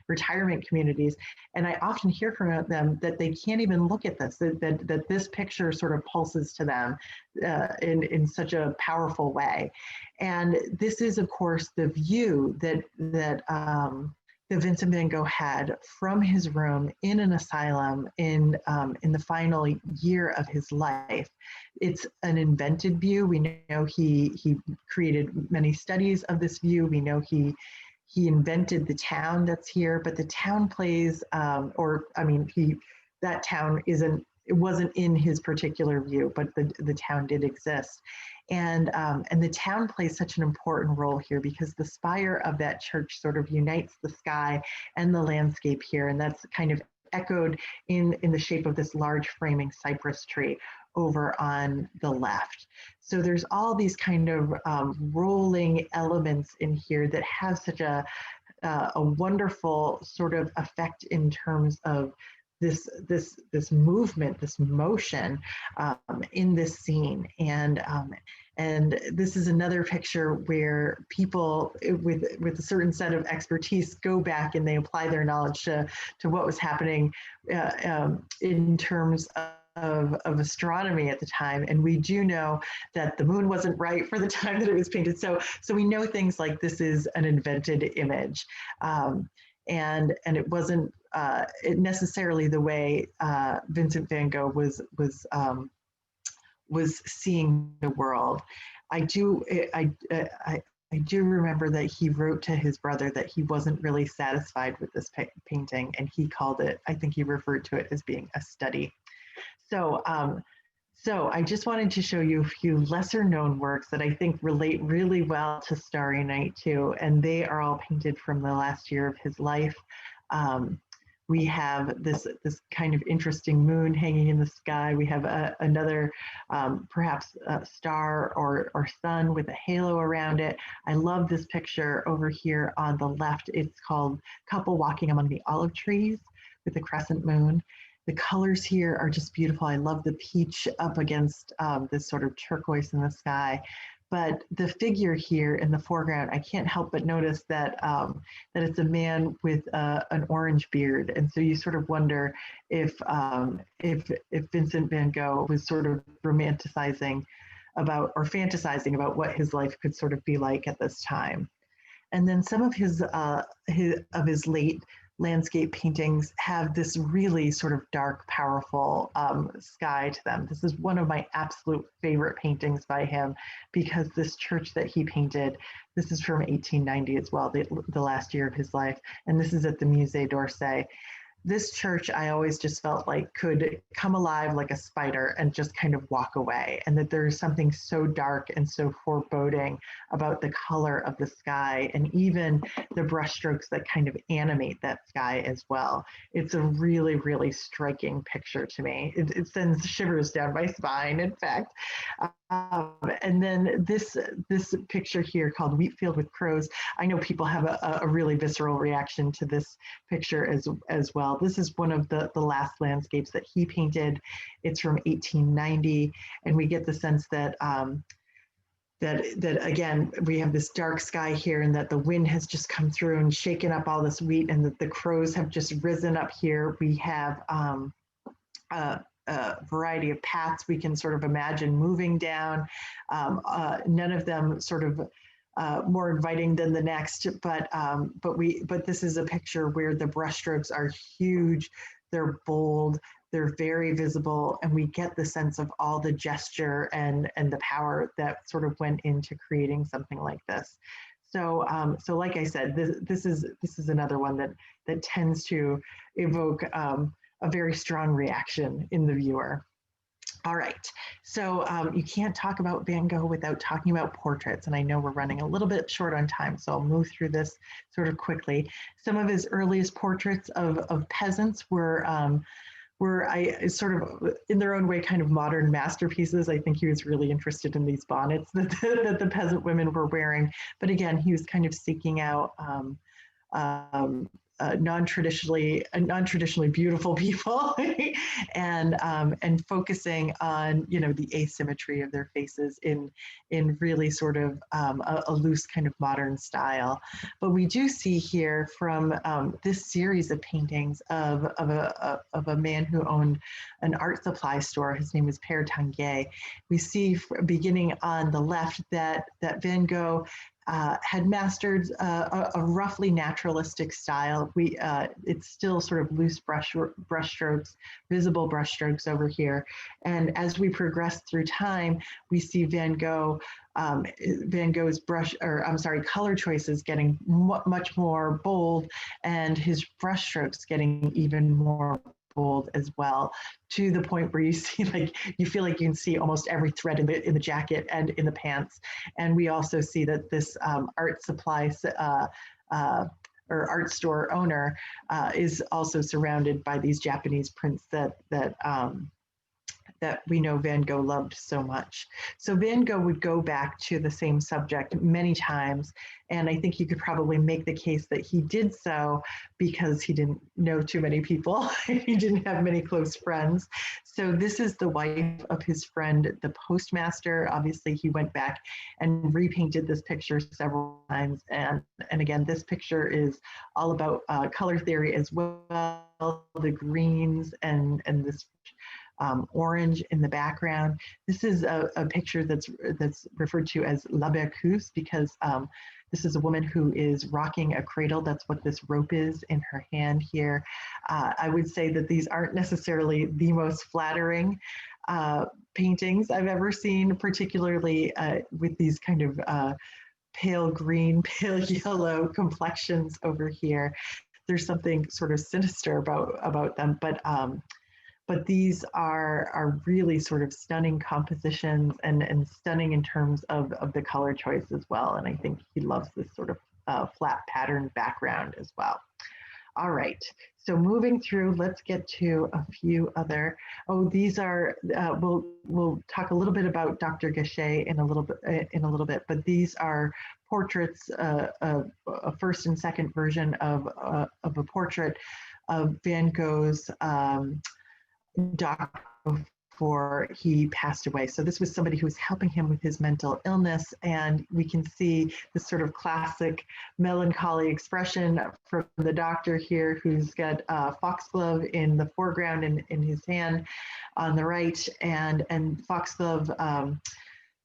retirement communities, and I often hear from them that they can't even look at this, that this picture sort of pulses to them in such a powerful way. And this is, of course, the view that Vincent van Gogh had from his room in an asylum in the final year of his life. It's an invented view. We know he created many studies of this view. We know he invented the town that's here, but the town plays, that town it wasn't in his particular view, but the town did exist. And the town plays such an important role here because the spire of that church sort of unites the sky and the landscape here. And that's kind of echoed in the shape of this large framing cypress tree over on the left. So there's all these kind of rolling elements in here that have such a wonderful sort of effect in terms of this movement, this motion in this scene. And this is another picture where people with a certain set of expertise go back and they apply their knowledge to what was happening in terms of astronomy at the time. And we do know that the moon wasn't right for the time that it was painted. So we know things like this is an invented image. And it wasn't necessarily the way Vincent van Gogh was seeing the world. I do remember that he wrote to his brother that he wasn't really satisfied with this painting, and he called it, I think he referred to it as being a study. So I just wanted to show you a few lesser known works that I think relate really well to Starry Night too, and they are all painted from the last year of his life. We have this kind of interesting moon hanging in the sky. We have another perhaps star or sun with a halo around it. I love this picture over here on the left. It's called Couple Walking Among the Olive Trees with the crescent moon. The colors here are just beautiful. I love the peach up against this sort of turquoise in the sky. But the figure here in the foreground, I can't help but notice that that it's a man with an orange beard, and so you sort of wonder if Vincent van Gogh was sort of romanticizing about or fantasizing about what his life could sort of be like at this time. And then some of his late landscape paintings have this really sort of dark, powerful sky to them. This is one of my absolute favorite paintings by him because this church that he painted, this is from 1890 as well, the last year of his life, and this is at the Musée d'Orsay. this church, I always just felt like could come alive like a spider and just kind of walk away, and that there's something so dark and so foreboding about the color of the sky, and even the brushstrokes that kind of animate that sky as well. It's a really, really striking picture to me. It sends shivers down my spine, in fact. And then this picture here called Wheat Field with Crows. I know people have a really visceral reaction to this picture as well. This is one of the last landscapes that he painted. It's from 1890, and we get the sense that that again, we have this dark sky here, and that the wind has just come through and shaken up all this wheat, and that the crows have just risen up here. We have a variety of paths we can sort of imagine moving down. None of them sort of more inviting than the next, but this is a picture where the brushstrokes are huge, they're bold, they're very visible, and we get the sense of all the gesture and the power that sort of went into creating something like this. So, so like I said, this is another one that tends to evoke a very strong reaction in the viewer. All right, so you can't talk about Van Gogh without talking about portraits, and I know we're running a little bit short on time, so I'll move through this sort of quickly. Some of his earliest portraits of peasants were sort of, in their own way, kind of modern masterpieces. I think he was really interested in these bonnets that the peasant women were wearing, but again, he was kind of seeking out non-traditionally beautiful people and focusing on, you know, the asymmetry of their faces in really sort of a loose kind of modern style. But we do see here from this series of paintings of a man who owned an art supply store. His name is Père Tanguay. We see beginning on the left that Van Gogh had mastered a roughly naturalistic style. It's still sort of loose brushstrokes, visible brushstrokes over here. And as we progress through time, we see Van Gogh's color choices getting much more bold, and his brushstrokes getting even more bold as well, to the point where you see, like, you feel like you can see almost every thread in the jacket and in the pants. And we also see that this art supply or art store owner is also surrounded by these Japanese prints that we know Van Gogh loved so much. So Van Gogh would go back to the same subject many times, and I think you could probably make the case that he did so because he didn't know too many people. He didn't have many close friends. So this is the wife of his friend, the postmaster. Obviously, he went back and repainted this picture several times. And again, this picture is all about color theory as well, the greens and this orange in the background. This is a picture that's referred to as La Berceuse because this is a woman who is rocking a cradle. That's what this rope is in her hand here. I would say that these aren't necessarily the most flattering paintings I've ever seen, particularly with these kind of pale green, pale yellow complexions over here. There's something sort of sinister about them, but these are really sort of stunning compositions and stunning in terms of the color choice as well. And I think he loves this sort of flat pattern background as well. All right, so moving through, let's get to a few other, these are, we'll talk a little bit about Dr. Gachet in a little bit, but these are portraits, a first and second version of a portrait of Van Gogh's doctor before he passed away. So this was somebody who was helping him with his mental illness, and we can see this sort of classic melancholy expression from the doctor here, who's got a foxglove in the foreground in his hand on the right, and foxglove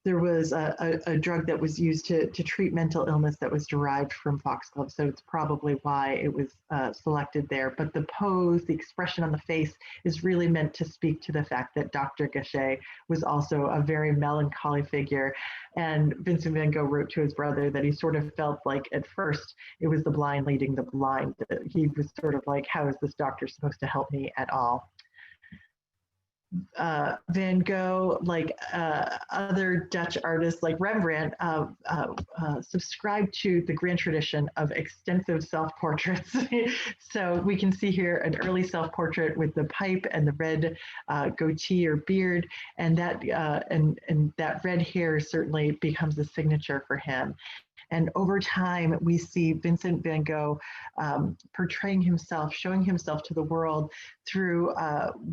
there was a drug that was used to treat mental illness that was derived from foxglove. So it's probably why it was selected there. But the pose, the expression on the face is really meant to speak to the fact that Dr. Gachet was also a very melancholy figure. And Vincent van Gogh wrote to his brother that he sort of felt like at first it was the blind leading the blind. He was sort of like, how is this doctor supposed to help me at all? Van Gogh, like other Dutch artists like Rembrandt, subscribed to the grand tradition of extensive self-portraits. So we can see here an early self-portrait with the pipe and the red goatee or beard, and that that red hair certainly becomes a signature for him. And over time, we see Vincent van Gogh portraying himself, showing himself to the world through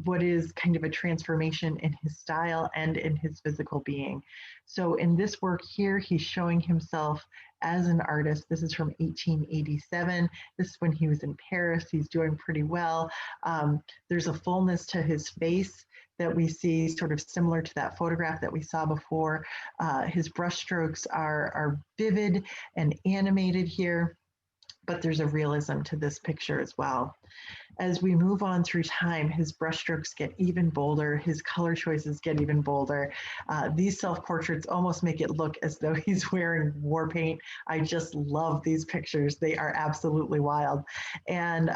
what is kind of a transformation in his style and in his physical being. So in this work here, he's showing himself as an artist. This is from 1887. This is when he was in Paris. He's doing pretty well. There's a fullness to his face that we see sort of similar to that photograph that we saw before. His brushstrokes are vivid and animated here, but there's a realism to this picture as well. As we move on through time, his brushstrokes get even bolder, his color choices get even bolder. These self-portraits almost make it look as though he's wearing war paint. I just love these pictures. They are absolutely wild. And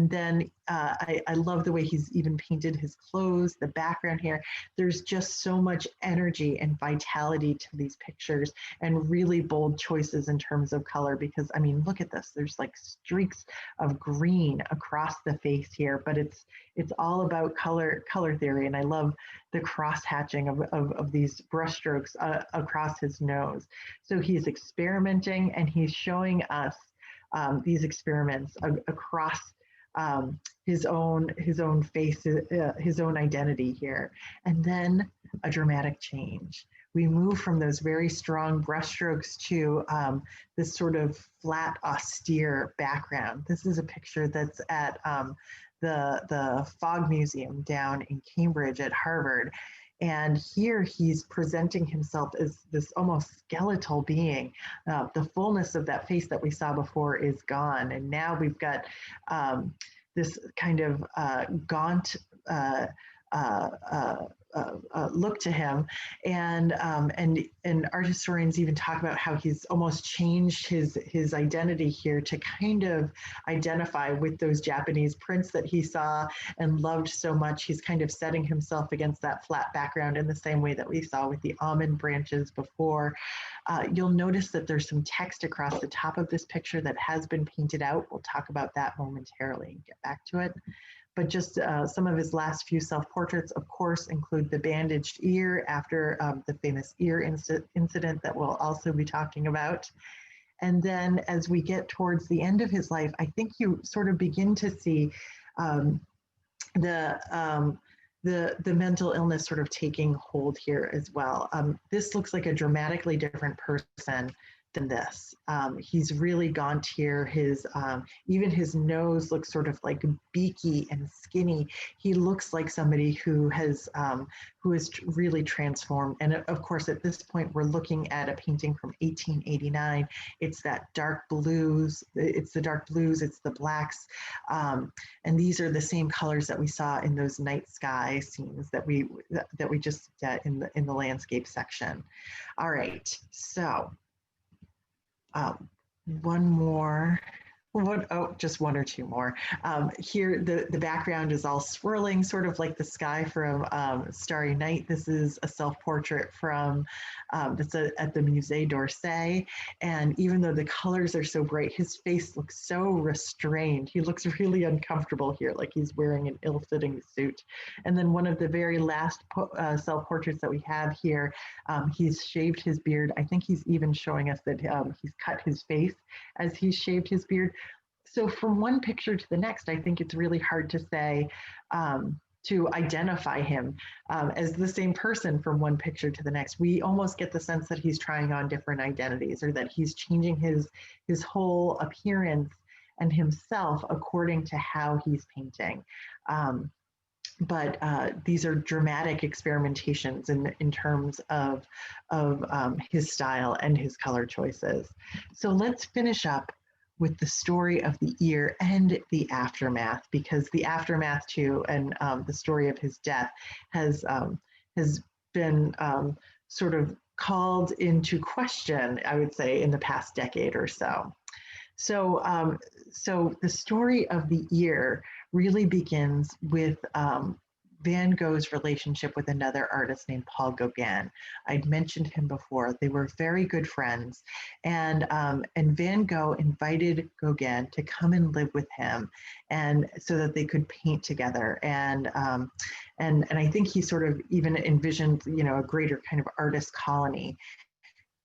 then I love the way he's even painted his clothes, the background here. There's just so much energy and vitality to these pictures and really bold choices in terms of color, because I mean, look at this. There's like streaks of green across the face here, but it's all about color theory. And I love the cross hatching of these brushstrokes across his nose. So he's experimenting and he's showing us these experiments across his own face, his own identity here. And then a dramatic change. We move from those very strong brushstrokes to this sort of flat, austere background. This is a picture that's at the Fogg Museum down in Cambridge at Harvard. And here he's presenting himself as this almost skeletal being. The fullness of that face that we saw before is gone. And now we've got this kind of gaunt look to him, and art historians even talk about how he's almost changed his identity here to kind of identify with those Japanese prints that he saw and loved so much. He's kind of setting himself against that flat background in the same way that we saw with the almond branches before. You'll notice that there's some text across the top of this picture that has been painted out. We'll talk about that momentarily and get back to it. But just some of his last few self-portraits, of course, include the bandaged ear after the famous ear incident that we'll also be talking about. And then as we get towards the end of his life, I think you sort of begin to see the mental illness sort of taking hold here as well. This looks like a dramatically different person than this. He's really gaunt here. His even his nose looks sort of like beaky and skinny. He looks like somebody who has really transformed. And of course, at this point, we're looking at a painting from 1889. It's that dark blues. It's the dark blues. It's the blacks, and these are the same colors that we saw in those night sky scenes that we just in the landscape section. All right, so. One more. Just one or two more. Here, the background is all swirling, sort of like the sky from Starry Night. This is a self-portrait from that's at the Musée d'Orsay. And even though the colors are so bright, his face looks so restrained. He looks really uncomfortable here, like he's wearing an ill-fitting suit. And then one of the very last self-portraits that we have here, he's shaved his beard. I think he's even showing us that he's cut his face as he's shaved his beard. So from one picture to the next, I think it's really hard to say, to identify him as the same person from one picture to the next. We almost get the sense that he's trying on different identities, or that he's changing his whole appearance and himself according to how he's painting. these are dramatic experimentations in terms of his style and his color choices. So let's finish up with the story of the ear and the aftermath, because the aftermath too, and the story of his death has been sort of called into question, I would say, in the past decade or so. So, so the story of the ear really begins with Van Gogh's relationship with another artist named Paul Gauguin. I'd mentioned him before. They were very good friends, and Van Gogh invited Gauguin to come and live with him, and so that they could paint together. And I think he sort of even envisioned, you know, a greater kind of artist colony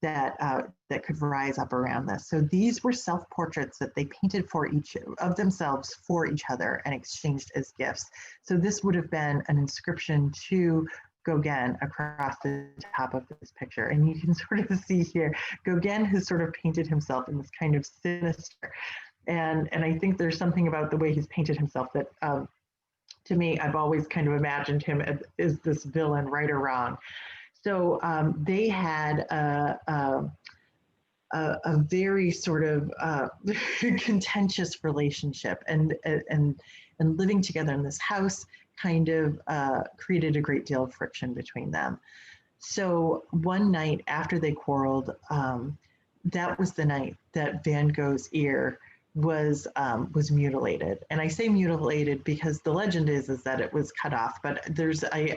that could rise up around this. So these were self-portraits that they painted for each of themselves for each other and exchanged as gifts. So this would have been an inscription to Gauguin across the top of this picture. And you can sort of see here, Gauguin has sort of painted himself in this kind of sinister. And I think there's something about the way he's painted himself that to me, I've always kind of imagined him as this villain, right or wrong. So they had a very sort of contentious relationship, and living together in this house kind of created a great deal of friction between them. So one night after they quarreled, that was the night that Van Gogh's ear was mutilated. And I say mutilated because the legend is that it was cut off, but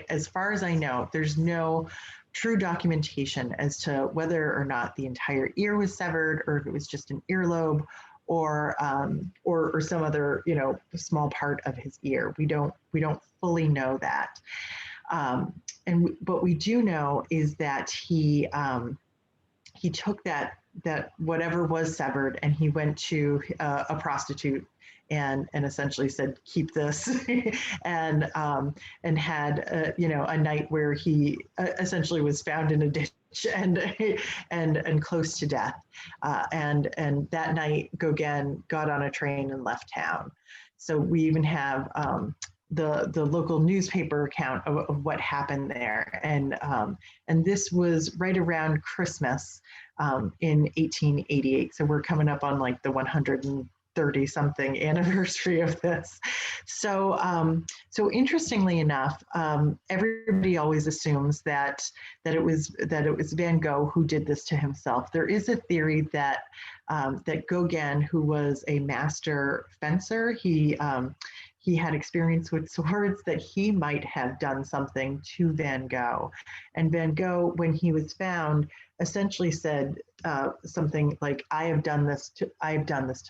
as far as I know, there's no true documentation as to whether or not the entire ear was severed, or if it was just an earlobe, or some other, you know, small part of his ear. We don't fully know that. And what we do know is that he took that whatever was severed, and he went to a prostitute and essentially said, keep this, and had you know, a night where he essentially was found in a ditch and close to death. And that night, Gauguin got on a train and left town. So we even have the local newspaper account of what happened there. And this was right around Christmas in 1888. So we're coming up on like the 130 something anniversary of this. So so interestingly enough, everybody always assumes that it was Van Gogh who did this to himself. There is a theory that that Gauguin, who was a master fencer, he had experience with swords, that he might have done something to Van Gogh. And Van Gogh, when he was found, essentially said something like, I have done this to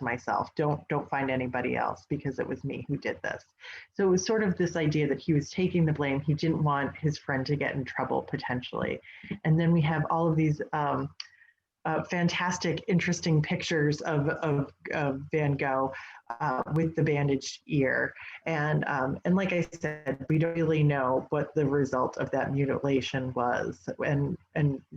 myself. Don't find anybody else, because it was me who did this. So it was sort of this idea that he was taking the blame. He didn't want his friend to get in trouble potentially. And then we have all of these fantastic, interesting pictures of Van Gogh with the bandaged ear. And like I said, we don't really know what the result of that mutilation was, and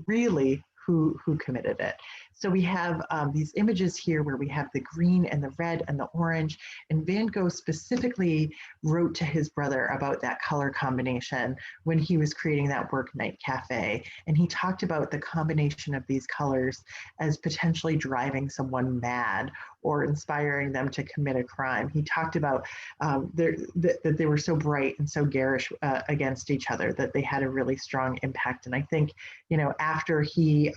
really who committed it. So we have these images here where we have the green and the red and the orange, and Van Gogh specifically wrote to his brother about that color combination when he was creating that work Night Cafe. And he talked about the combination of these colors as potentially driving someone mad or inspiring them to commit a crime. He talked about that they were so bright and so garish against each other that they had a really strong impact. And I think, you know, after he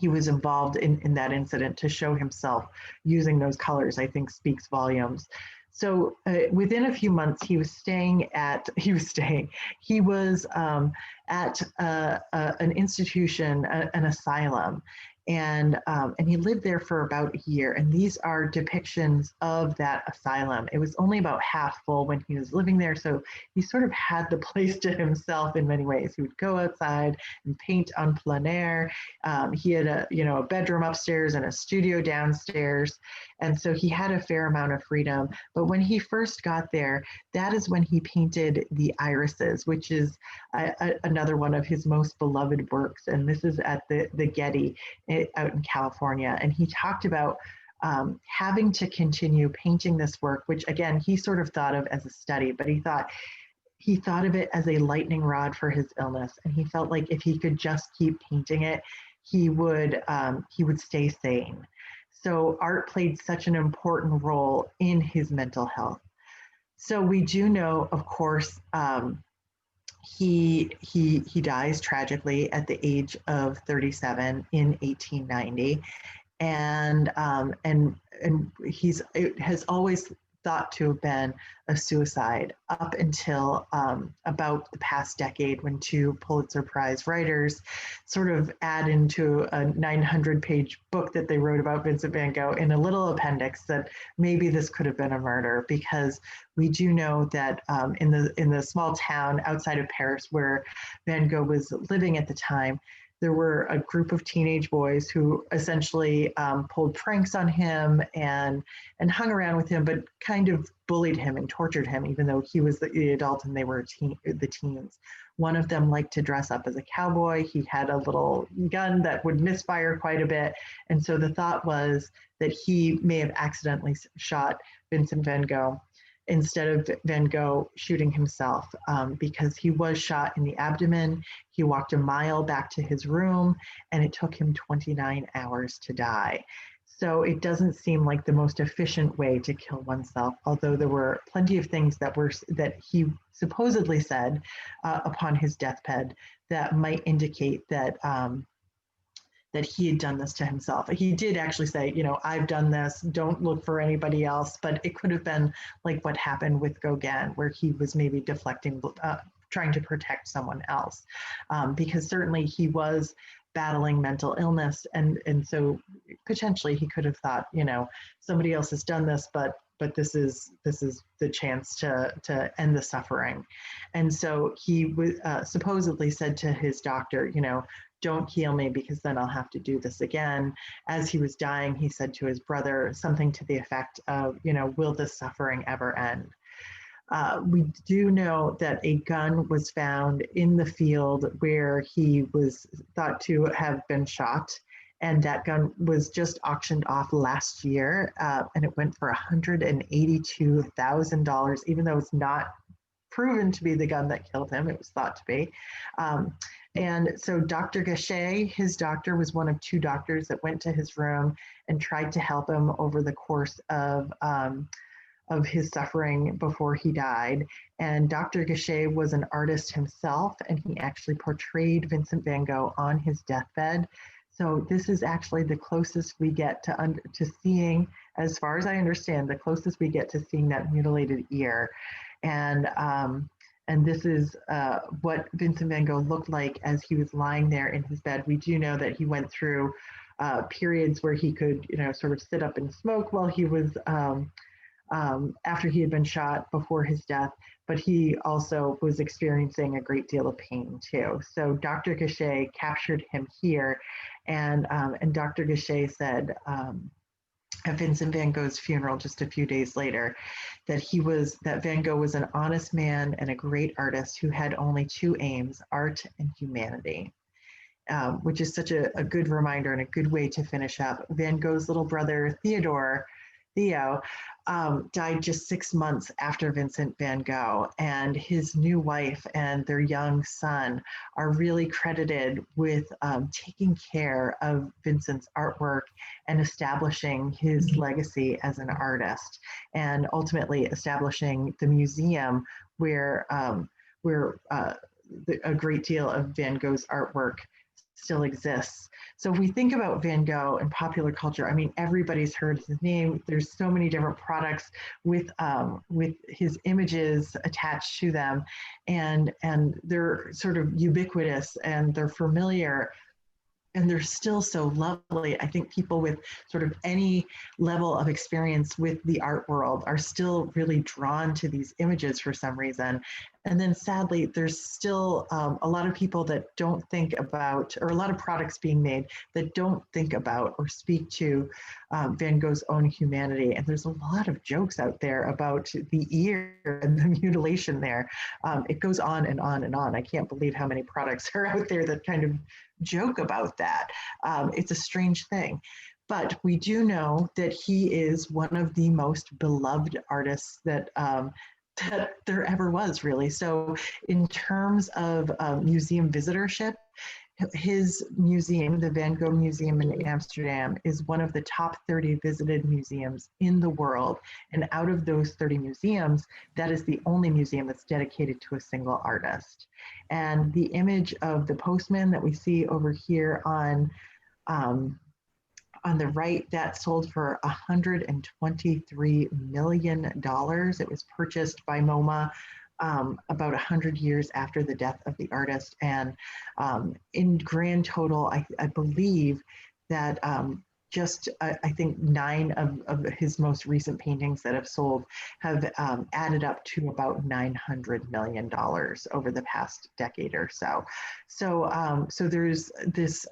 was involved in that incident, to show himself using those colors, I think speaks volumes. So within a few months, he was at an institution, an asylum. And he lived there for about a year. And these are depictions of that asylum. It was only about half full when he was living there. So he sort of had the place to himself in many ways. He would go outside and paint en plein air. He had a bedroom upstairs and a studio downstairs. And so he had a fair amount of freedom. But when he first got there, that is when he painted the irises, which is another one of his most beloved works. And this is at the Getty out in California. And he talked about having to continue painting this work, which again, he sort of thought of as a study, but he thought he thought of it as a lightning rod for his illness, and he felt like if he could just keep painting it, he would stay sane. So art played such an important role in his mental health. So we do know, of course, he dies tragically at the age of 37 in 1890, and it has always thought to have been a suicide up until about the past decade, when two Pulitzer Prize writers sort of add into a 900-page book that they wrote about Vincent van Gogh in a little appendix that maybe this could have been a murder, because we do know that in the small town outside of Paris where Van Gogh was living at the time, there were a group of teenage boys who essentially pulled pranks on him and hung around with him, but kind of bullied him and tortured him, even though he was the adult and they were the teens. One of them liked to dress up as a cowboy. He had a little gun that would misfire quite a bit. And so the thought was that he may have accidentally shot Vincent van Gogh instead of Van Gogh shooting himself, because he was shot in the abdomen. He walked a mile back to his room, and it took him 29 hours to die. So it doesn't seem like the most efficient way to kill oneself, although there were plenty of things that he supposedly said upon his deathbed that might indicate that that he had done this to himself. He did actually say, I've done this, don't look for anybody else, but it could have been like what happened with Gauguin, where he was maybe deflecting, trying to protect someone else, because certainly he was battling mental illness, and so potentially he could have thought, somebody else has done this, but this is the chance to end the suffering. And so he supposedly said to his doctor, don't heal me, because then I'll have to do this again. As he was dying, he said to his brother something to the effect of, will this suffering ever end? We do know that a gun was found in the field where he was thought to have been shot, and that gun was just auctioned off last year, and it went for $182,000, even though it's not proven to be the gun that killed him. It was thought to be. And so Dr. Gachet, his doctor, was one of two doctors that went to his room and tried to help him over the course of his suffering before he died. And Dr. Gachet was an artist himself, and he actually portrayed Vincent van Gogh on his deathbed. So this is actually the closest we get to seeing, as far as I understand, the closest we get to seeing that mutilated ear. And this is what Vincent van Gogh looked like as he was lying there in his bed. We do know that he went through periods where he could, sort of sit up and smoke while he was, after he had been shot before his death, but he also was experiencing a great deal of pain too. So Dr. Gachet captured him here, and Dr. Gachet said, at Vincent van Gogh's funeral just a few days later, that Van Gogh was an honest man and a great artist who had only two aims, art and humanity, which is such a good reminder and a good way to finish up. Van Gogh's little brother, Theo, died just 6 months after Vincent van Gogh, and his new wife and their young son are really credited with taking care of Vincent's artwork and establishing his legacy as an artist, and ultimately establishing the museum where a great deal of Van Gogh's artwork still exists. So if we think about Van Gogh in popular culture, I mean, everybody's heard his name. There's so many different products with his images attached to them, and they're sort of ubiquitous and they're familiar. And they're still so lovely. I think people with sort of any level of experience with the art world are still really drawn to these images for some reason. And then sadly, there's still a lot of people that don't think about, or a lot of products being made that don't think about or speak to Van Gogh's own humanity. And there's a lot of jokes out there about the ear and the mutilation there. It goes on and on and on. I can't believe how many products are out there that kind of joke about that. It's a strange thing. But we do know that he is one of the most beloved artists that that there ever was, really. So in terms of museum visitorship, his museum, the Van Gogh Museum in Amsterdam, is one of the top 30 visited museums in the world. And out of those 30 museums, that is the only museum that's dedicated to a single artist. And the image of the postman that we see over here on the right, that sold for $123 million. It was purchased by MoMA about 100 years after the death of the artist. And in grand total, I believe that I think 9 of his most recent paintings that have sold have added up to about $900 million over the past decade or so. So there's this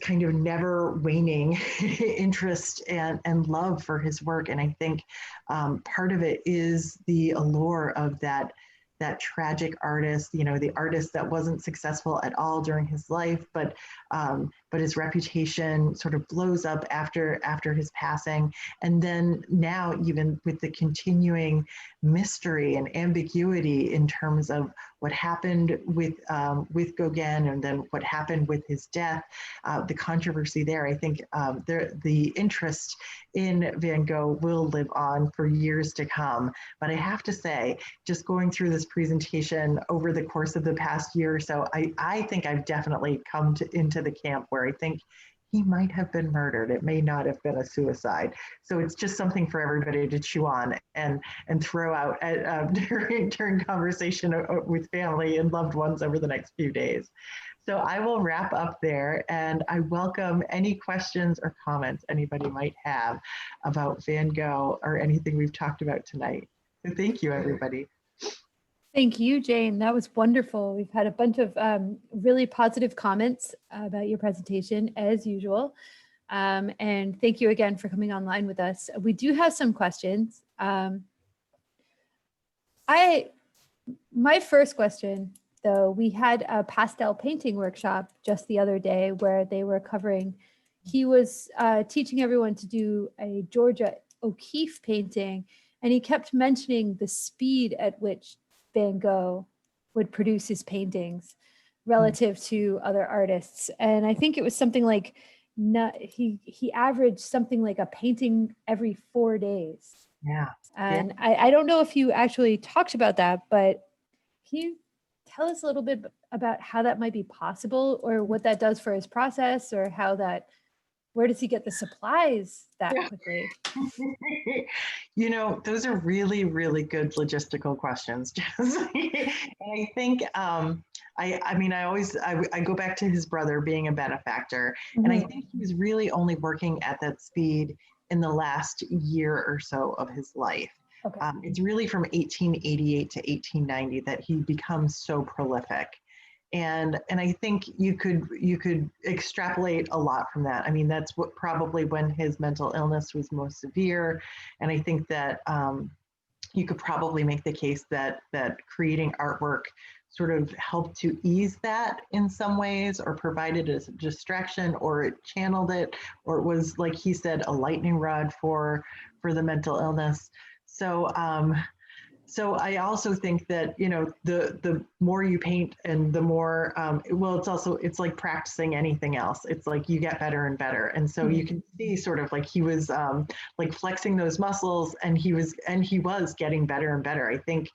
kind of never waning interest and love for his work. And I think part of it is the allure of that tragic artist, the artist that wasn't successful at all during his life, but his reputation sort of blows up after his passing. And then now, even with the continuing mystery and ambiguity in terms of what happened with Gauguin and then what happened with his death, the controversy there, I think the interest in Van Gogh will live on for years to come. But I have to say, just going through this presentation over the course of the past year or so, I think I've definitely come into the camp where I think he might have been murdered. It may not have been a suicide. So it's just something for everybody to chew on and throw out during conversation with family and loved ones over the next few days. So I will wrap up there, and I welcome any questions or comments anybody might have about Van Gogh or anything we've talked about tonight. So thank you, everybody. Thank you, Jane. That was wonderful. We've had a bunch of really positive comments about your presentation, as usual. And thank you again for coming online with us. We do have some questions. My first question, though, we had a pastel painting workshop just the other day where they were covering, he was teaching everyone to do a Georgia O'Keeffe painting, and he kept mentioning the speed at which Van Gogh would produce his paintings relative to other artists. And I think it was something like, he averaged something like a painting every 4 days. Yeah. And I don't know if you actually talked about that, but can you tell us a little bit about how that might be possible, or what that does for his process, or where does he get the supplies that quickly? Those are really, really good logistical questions, Jess. And I think, I go back to his brother being a benefactor, and I think he was really only working at that speed in the last year or so of his life. Okay. It's really from 1888 to 1890 that he becomes so prolific. And I think you could extrapolate a lot from that. I mean, that's probably when his mental illness was most severe. And I think that you could probably make the case that creating artwork sort of helped to ease that in some ways, or provided as a distraction, or it channeled it, or it was, like he said, a lightning rod for the mental illness. So I also think that, the more you paint and the more, it's like practicing anything else. It's like you get better and better. And so you can see sort of like he was like flexing those muscles, and he was getting better and better. I think,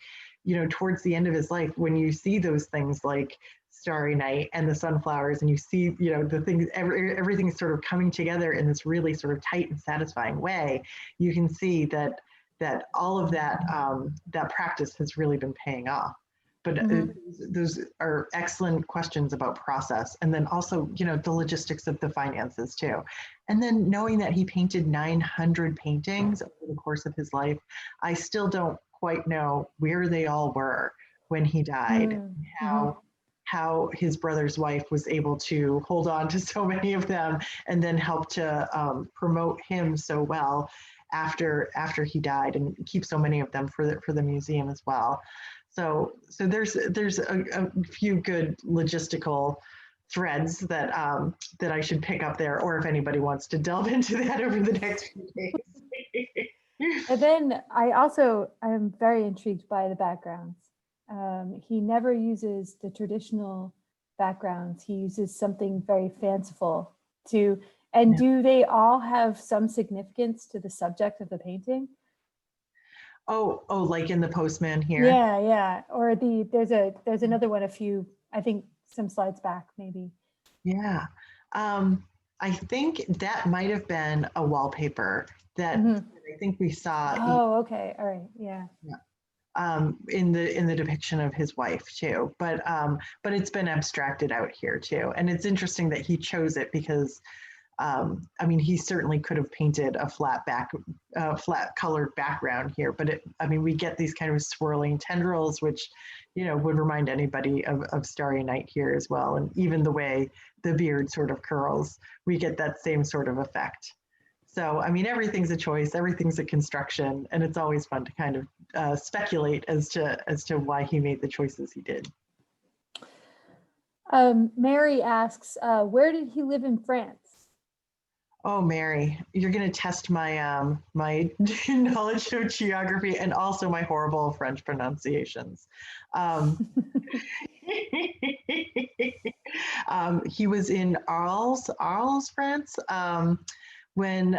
towards the end of his life, when you see those things like Starry Night and the sunflowers, and you see, the things, everything's sort of coming together in this really sort of tight and satisfying way, you can see that all of that practice has really been paying off. But those are excellent questions about process, and then also, the logistics of the finances too. And then knowing that he painted 900 paintings over the course of his life, I still don't quite know where they all were when he died, and how his brother's wife was able to hold on to so many of them, and then help to promote him so well after he died, and keep so many of them for the museum as well. So there's a few good logistical threads that I should pick up there, or if anybody wants to delve into that over the next few days. And then I am very intrigued by the backgrounds. He never uses the traditional backgrounds. He uses something very fanciful to, and Yeah. do they all have some significance to the subject of the painting? Oh, like in the Postman here. Yeah, yeah. Or there's another one, I think some slides back, maybe. Yeah. I think that might have been a wallpaper that I think we saw Oh, okay. All right. Yeah. in the depiction of his wife too. But it's been abstracted out here too. And it's interesting that he chose it because I mean, he certainly could have painted a flat colored background here, but we get these kind of swirling tendrils, which, would remind anybody of Starry Night here as well. And even the way the beard sort of curls, we get that same sort of effect. So, I mean, everything's a choice, everything's a construction, and it's always fun to kind of speculate as to why he made the choices he did. Mary asks, where did he live in France? Oh, Mary, you're going to test my my knowledge of geography and also my horrible French pronunciations. He was in Arles, France, when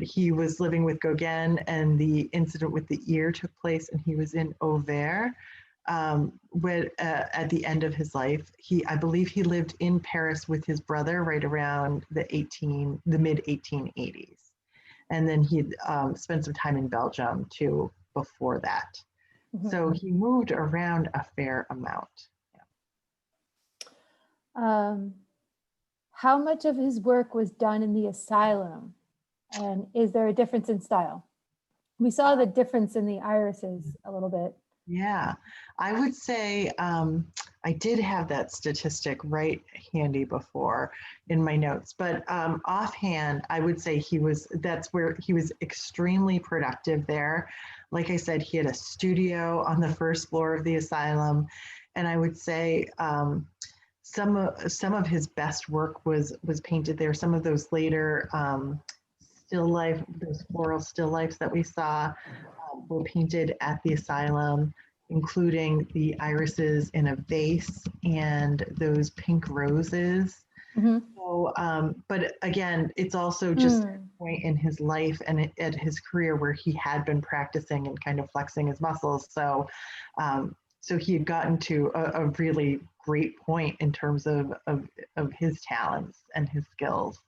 he was living with Gauguin and the incident with the ear took place, and he was in Auvers. At the end of his life, I believe he lived in Paris with his brother right around the mid 1880s, and then he spent some time in Belgium too before that. So he moved around a fair amount. Yeah. How much of his work was done in the asylum, and is there a difference in style? We saw the difference in the irises a little bit. Yeah, I would say I did have that statistic right handy before in my notes, but offhand, I would say that's where he was extremely productive there. Like I said, he had a studio on the first floor of the asylum, and I would say some of his best work was painted there. Some of those later still life, those floral still lifes that we saw were painted at the asylum, including the irises in a vase and those pink roses. So, but again, it's also just a point in his life and at his career where he had been practicing and kind of flexing his muscles. So, so he had gotten to a really great point in terms of his talents and his skills.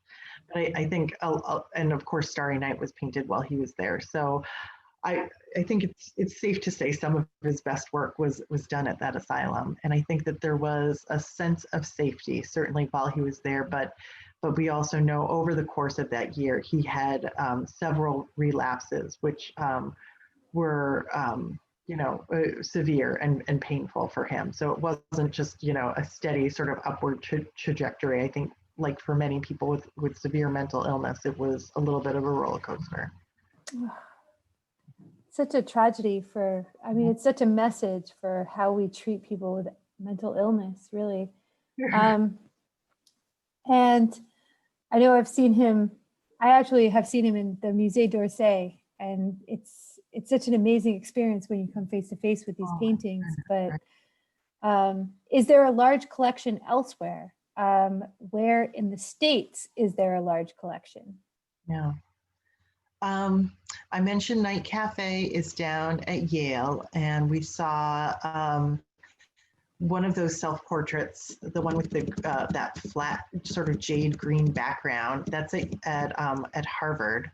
But I think, and of course, Starry Night was painted while he was there. So I think it's safe to say some of his best work was done at that asylum. And I think that there was a sense of safety, certainly while he was there, but we also know over the course of that year, he had several relapses, which were severe and painful for him. So it wasn't just, a steady sort of upward trajectory. I think like for many people with severe mental illness, it was a little bit of a roller coaster. Such a tragedy it's such a message for how we treat people with mental illness, really. And I know I actually have seen him in the Musée d'Orsay, and it's such an amazing experience when you come face to face with these paintings. But is there a large collection elsewhere? Where in the States is there a large collection? Yeah. I mentioned Night Cafe is down at Yale, and we saw one of those self-portraits, the one with that flat sort of jade green background. That's at Harvard.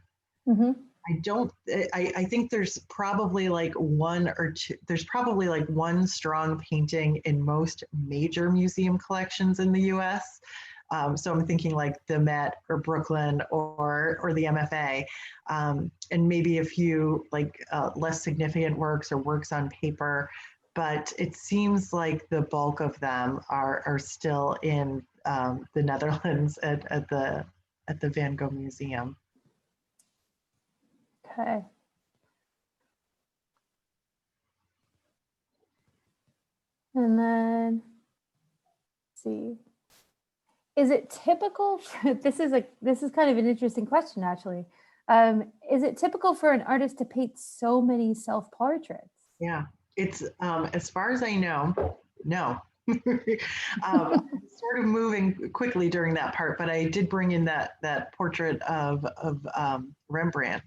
I think there's probably like one or two, there's probably like one strong painting in most major museum collections in the US. So I'm thinking like the Met or Brooklyn or the MFA, and maybe a few like less significant works or works on paper, but it seems like the bulk of them are still in the Netherlands at the Van Gogh Museum. Okay. And then, let's see. Is it typical this is kind of an interesting question, actually. Is it typical for an artist to paint so many self-portraits? Yeah, it's as far as I know, no. I'm sort of moving quickly during that part, but I did bring in that portrait of Rembrandt,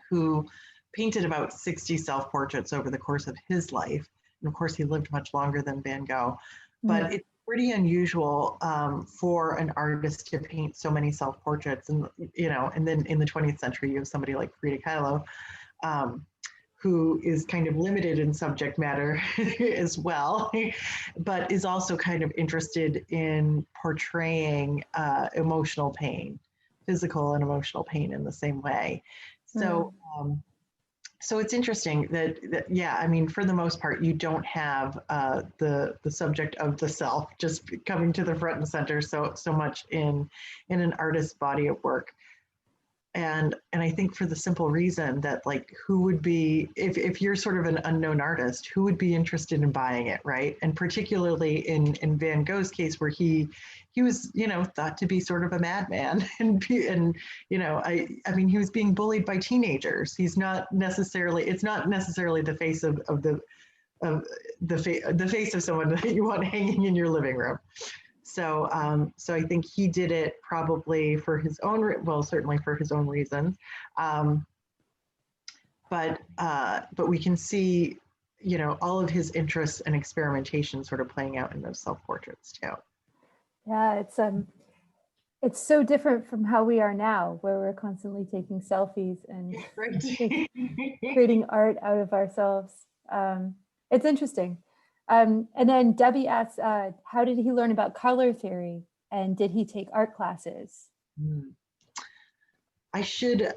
who painted about 60 self-portraits over the course of his life. And of course, he lived much longer than Van Gogh. But it's pretty unusual for an artist to paint so many self-portraits. And, and then in the 20th century, you have somebody like Frida Kahlo, who is kind of limited in subject matter as well, but is also kind of interested in portraying emotional pain, physical and emotional pain in the same way. So, so it's interesting that, yeah, I mean, for the most part, you don't have the subject of the self just coming to the front and center so much in an artist's body of work. And I think for the simple reason that, like, who would be, if you're sort of an unknown artist, who would be interested in buying it, right? And particularly in Van Gogh's case, where he was, thought to be sort of a madman, and I mean, he was being bullied by teenagers. He's not necessarily, it's not necessarily the face of the face of someone that you want hanging in your living room. So, so I think he did it probably for his own, well, certainly for his own reasons. But we can see, all of his interests and experimentation sort of playing out in those self-portraits too. Yeah, it's so different from how we are now, where we're constantly taking selfies and creating art out of ourselves. It's interesting. And then Debbie asks, how did he learn about color theory, and did he take art classes? I should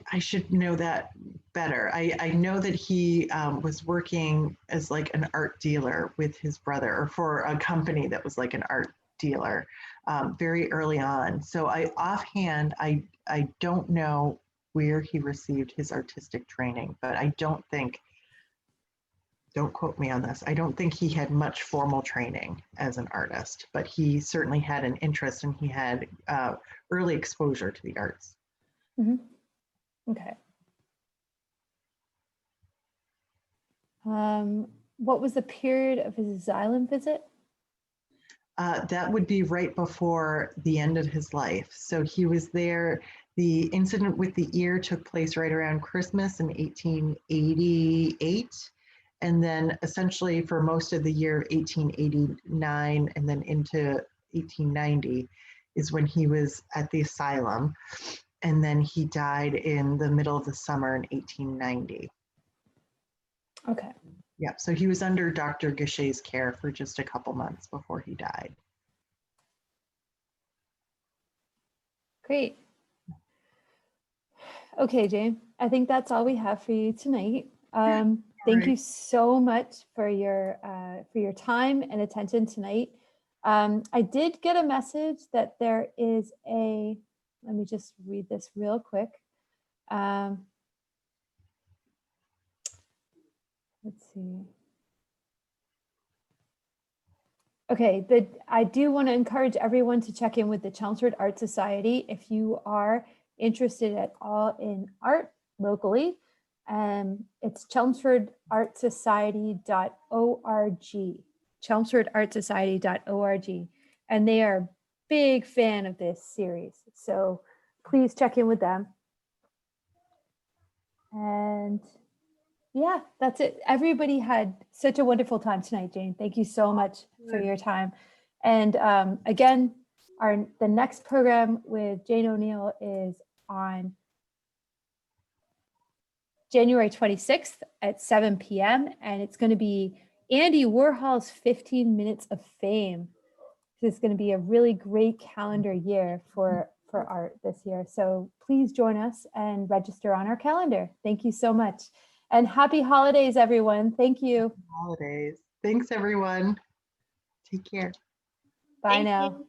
know that better. I know that he was working as like an art dealer with his brother, or for a company that was like an art dealer very early on. So offhand, I don't know where he received his artistic training, but I don't think, don't quote me on this, I don't think he had much formal training as an artist, but he certainly had an interest, and he had early exposure to the arts. Okay. What was the period of his asylum visit? That would be right before the end of his life. So he was there. The incident with the ear took place right around Christmas in 1888. And then essentially for most of the year of 1889 and then into 1890 is when he was at the asylum. And then he died in the middle of the summer in 1890. Okay. Yeah, so he was under Dr. Gachet's care for just a couple months before he died. Great. Okay, Jane, I think that's all we have for you tonight. Thank you so much for your time and attention tonight. I did get a message that there is a, let me just read this real quick. Let's see. Okay, I do want to encourage everyone to check in with the Chelmsford Art Society if you are interested at all in art locally. It's chelmsfordartsociety.org, chelmsfordartsociety.org, and they are a big fan of this series. So please check in with them. And yeah, that's it. Everybody had such a wonderful time tonight, Jane. Thank you so much for your time. And again, the next program with Jane Oneail is on January 26th at 7 p.m. And it's going to be Andy Warhol's 15 Minutes of Fame. This is going to be a really great calendar year for art this year. So please join us and register on our calendar. Thank you so much. And happy holidays, everyone. Thank you. Happy holidays. Thanks, everyone. Take care. Bye now.